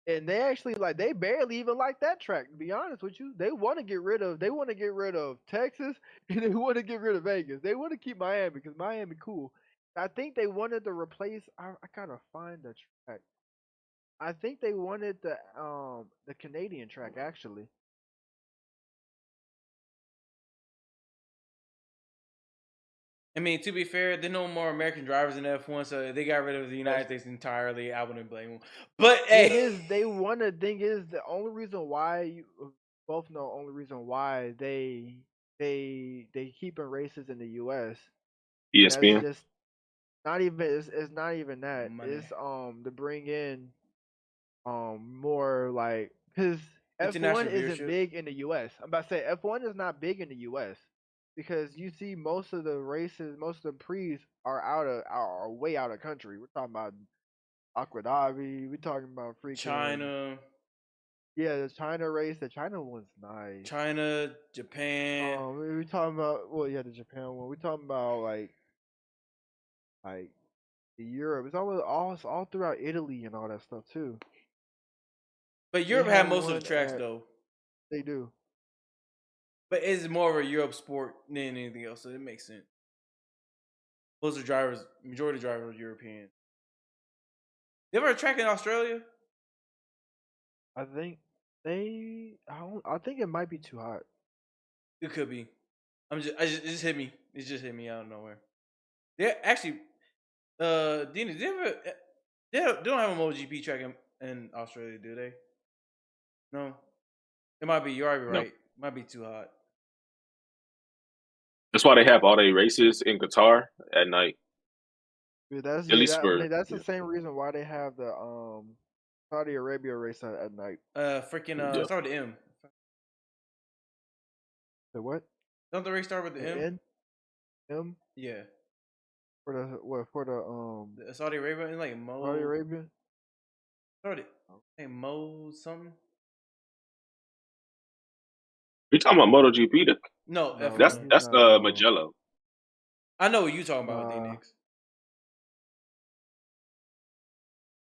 S4: And they actually they barely even like that track, to be honest with you. They want to get rid of Texas and they want to get rid of Vegas. They want to keep Miami because Miami cool. I think they wanted to replace I gotta find the track. I think they wanted the Canadian track actually.
S1: I mean, to be fair, there are no more American drivers in F1, so they got rid of the United States entirely. I wouldn't blame them. But
S4: Thing
S1: hey,
S4: is, the only reason why you both know only reason why they keeping races in the US. And that's
S2: ESPN.
S4: just not even it's not even that.
S1: Money.
S4: It's to bring in more like because F1
S1: International
S4: isn't
S1: viewership.
S4: big in the US. I'm about to say F1 is not big in the US because you see most of the races, most of the pre's are way out of country. We're talking about Abu Dhabi. We're talking about freaking
S1: China,
S4: Yeah, the China race. The China one's nice.
S1: China, Japan.
S4: We talking about the Japan one. We talking about like the Europe. It's all throughout Italy and all that stuff too.
S1: But Europe
S4: have
S1: had most of
S4: one
S1: the tracks
S4: at-
S1: though.
S4: They do.
S1: But it's more of a Europe sport than anything else, so it makes sense. Most of the drivers, majority of the drivers are European. You ever a track in Australia?
S4: I think I think it might be too hot.
S1: It could be. It just hit me. It just hit me out of nowhere. Yeah, actually, Dina, they don't have a MotoGP track in Australia, do they? No. It might be. You're right.
S2: No.
S1: It might be too hot.
S2: That's why they have all their races in Qatar at night.
S4: Yeah, that's
S2: At least for
S4: the same reason why they have the Saudi Arabia race at night.
S1: Freaking
S2: Yeah.
S1: start with the M.
S4: The what?
S1: Don't the race start with the M?
S4: N? M?
S1: Yeah.
S4: For the
S1: The Saudi Arabia is like Mo.
S4: Saudi Arabia?
S1: Started. Hey, Mo something.
S2: you talking about MotoGP.
S1: No,
S4: No,
S1: F1.
S2: That's
S4: no.
S2: Magello.
S1: I know what you talking about, D-Nix.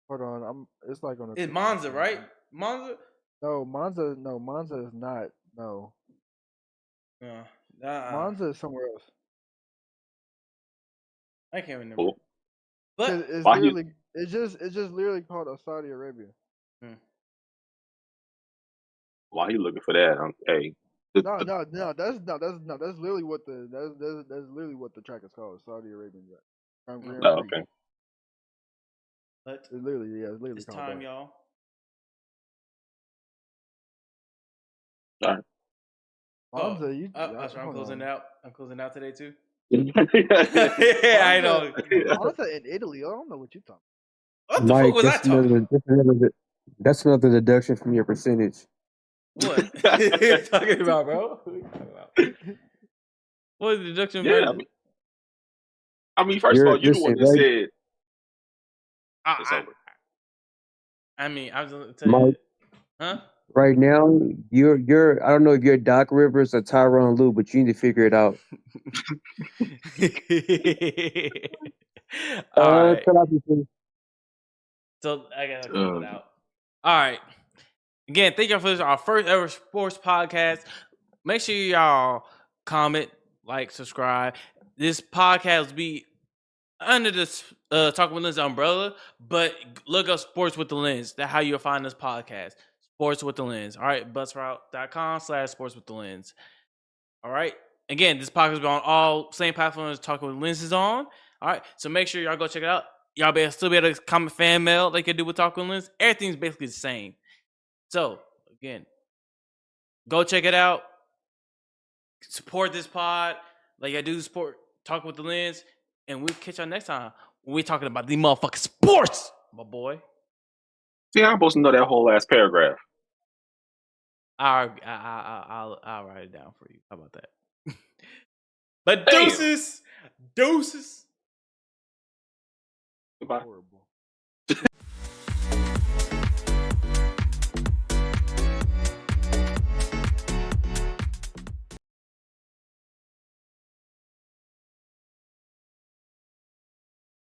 S4: Hold on, it's like on the.
S1: It's Monza, right? Monza.
S4: No, Monza. No, Monza is not. No, Monza is somewhere else.
S1: I can't remember.
S2: Cool.
S1: But
S4: It's
S2: Why he-
S4: literally it's just literally called Saudi Arabia.
S2: Why you looking for that? Hey.
S4: No, that's literally what that's literally what the track is called, Saudi Arabian.
S2: Oh, okay.
S1: But
S4: It's literally, yeah, it's literally
S1: it's
S4: called
S1: time,
S4: that.
S1: y'all.
S2: All right.
S4: Bonza, you.
S1: I'm
S4: hold
S1: closing
S4: on.
S1: out. I'm closing out today too.
S2: Yeah.
S1: Yeah, I know.
S4: Bonza in Italy. I don't know what you're talking.
S1: What the fuck
S3: Mike,
S1: was I talking?
S3: that's another deduction from your percentage.
S1: What? What you talking about, bro? What you talking about? What is the deduction?
S2: Yeah, I mean, first of all, you the one
S3: Listen,
S2: that said it's
S1: I,
S2: over.
S1: I mean, I was gonna tell you,
S3: Mike,
S1: huh?
S3: right now, you're I don't know if you're Doc Rivers or Tyronn Lue, but you need to figure it out.
S1: All right.
S3: Cut off your phone.
S1: So I gotta close it out. All right. Again, thank y'all for our first ever sports podcast. Make sure y'all comment, like, subscribe. This podcast will be under this Talking with Lens umbrella, but look up Sports with the Lens. That's how you'll find this podcast. Sports with the Lens. All right, buzzsprout.com/sports with the lens. All right. Again, this podcast is on all same platforms Talking with Lens is on. All right. So make sure y'all go check it out. Y'all still be able to comment fan mail like you do with Talking with Lens. Everything's basically the same. So again, go check it out. Support this pod. Like I do support Talking with the Lens. And we'll catch y'all next time when we're talking about the motherfucking sports, my boy.
S2: See, I'm supposed to know that whole last paragraph.
S1: I'll write it down for you. How about that? But deuces.
S2: Goodbye.
S4: Horrible.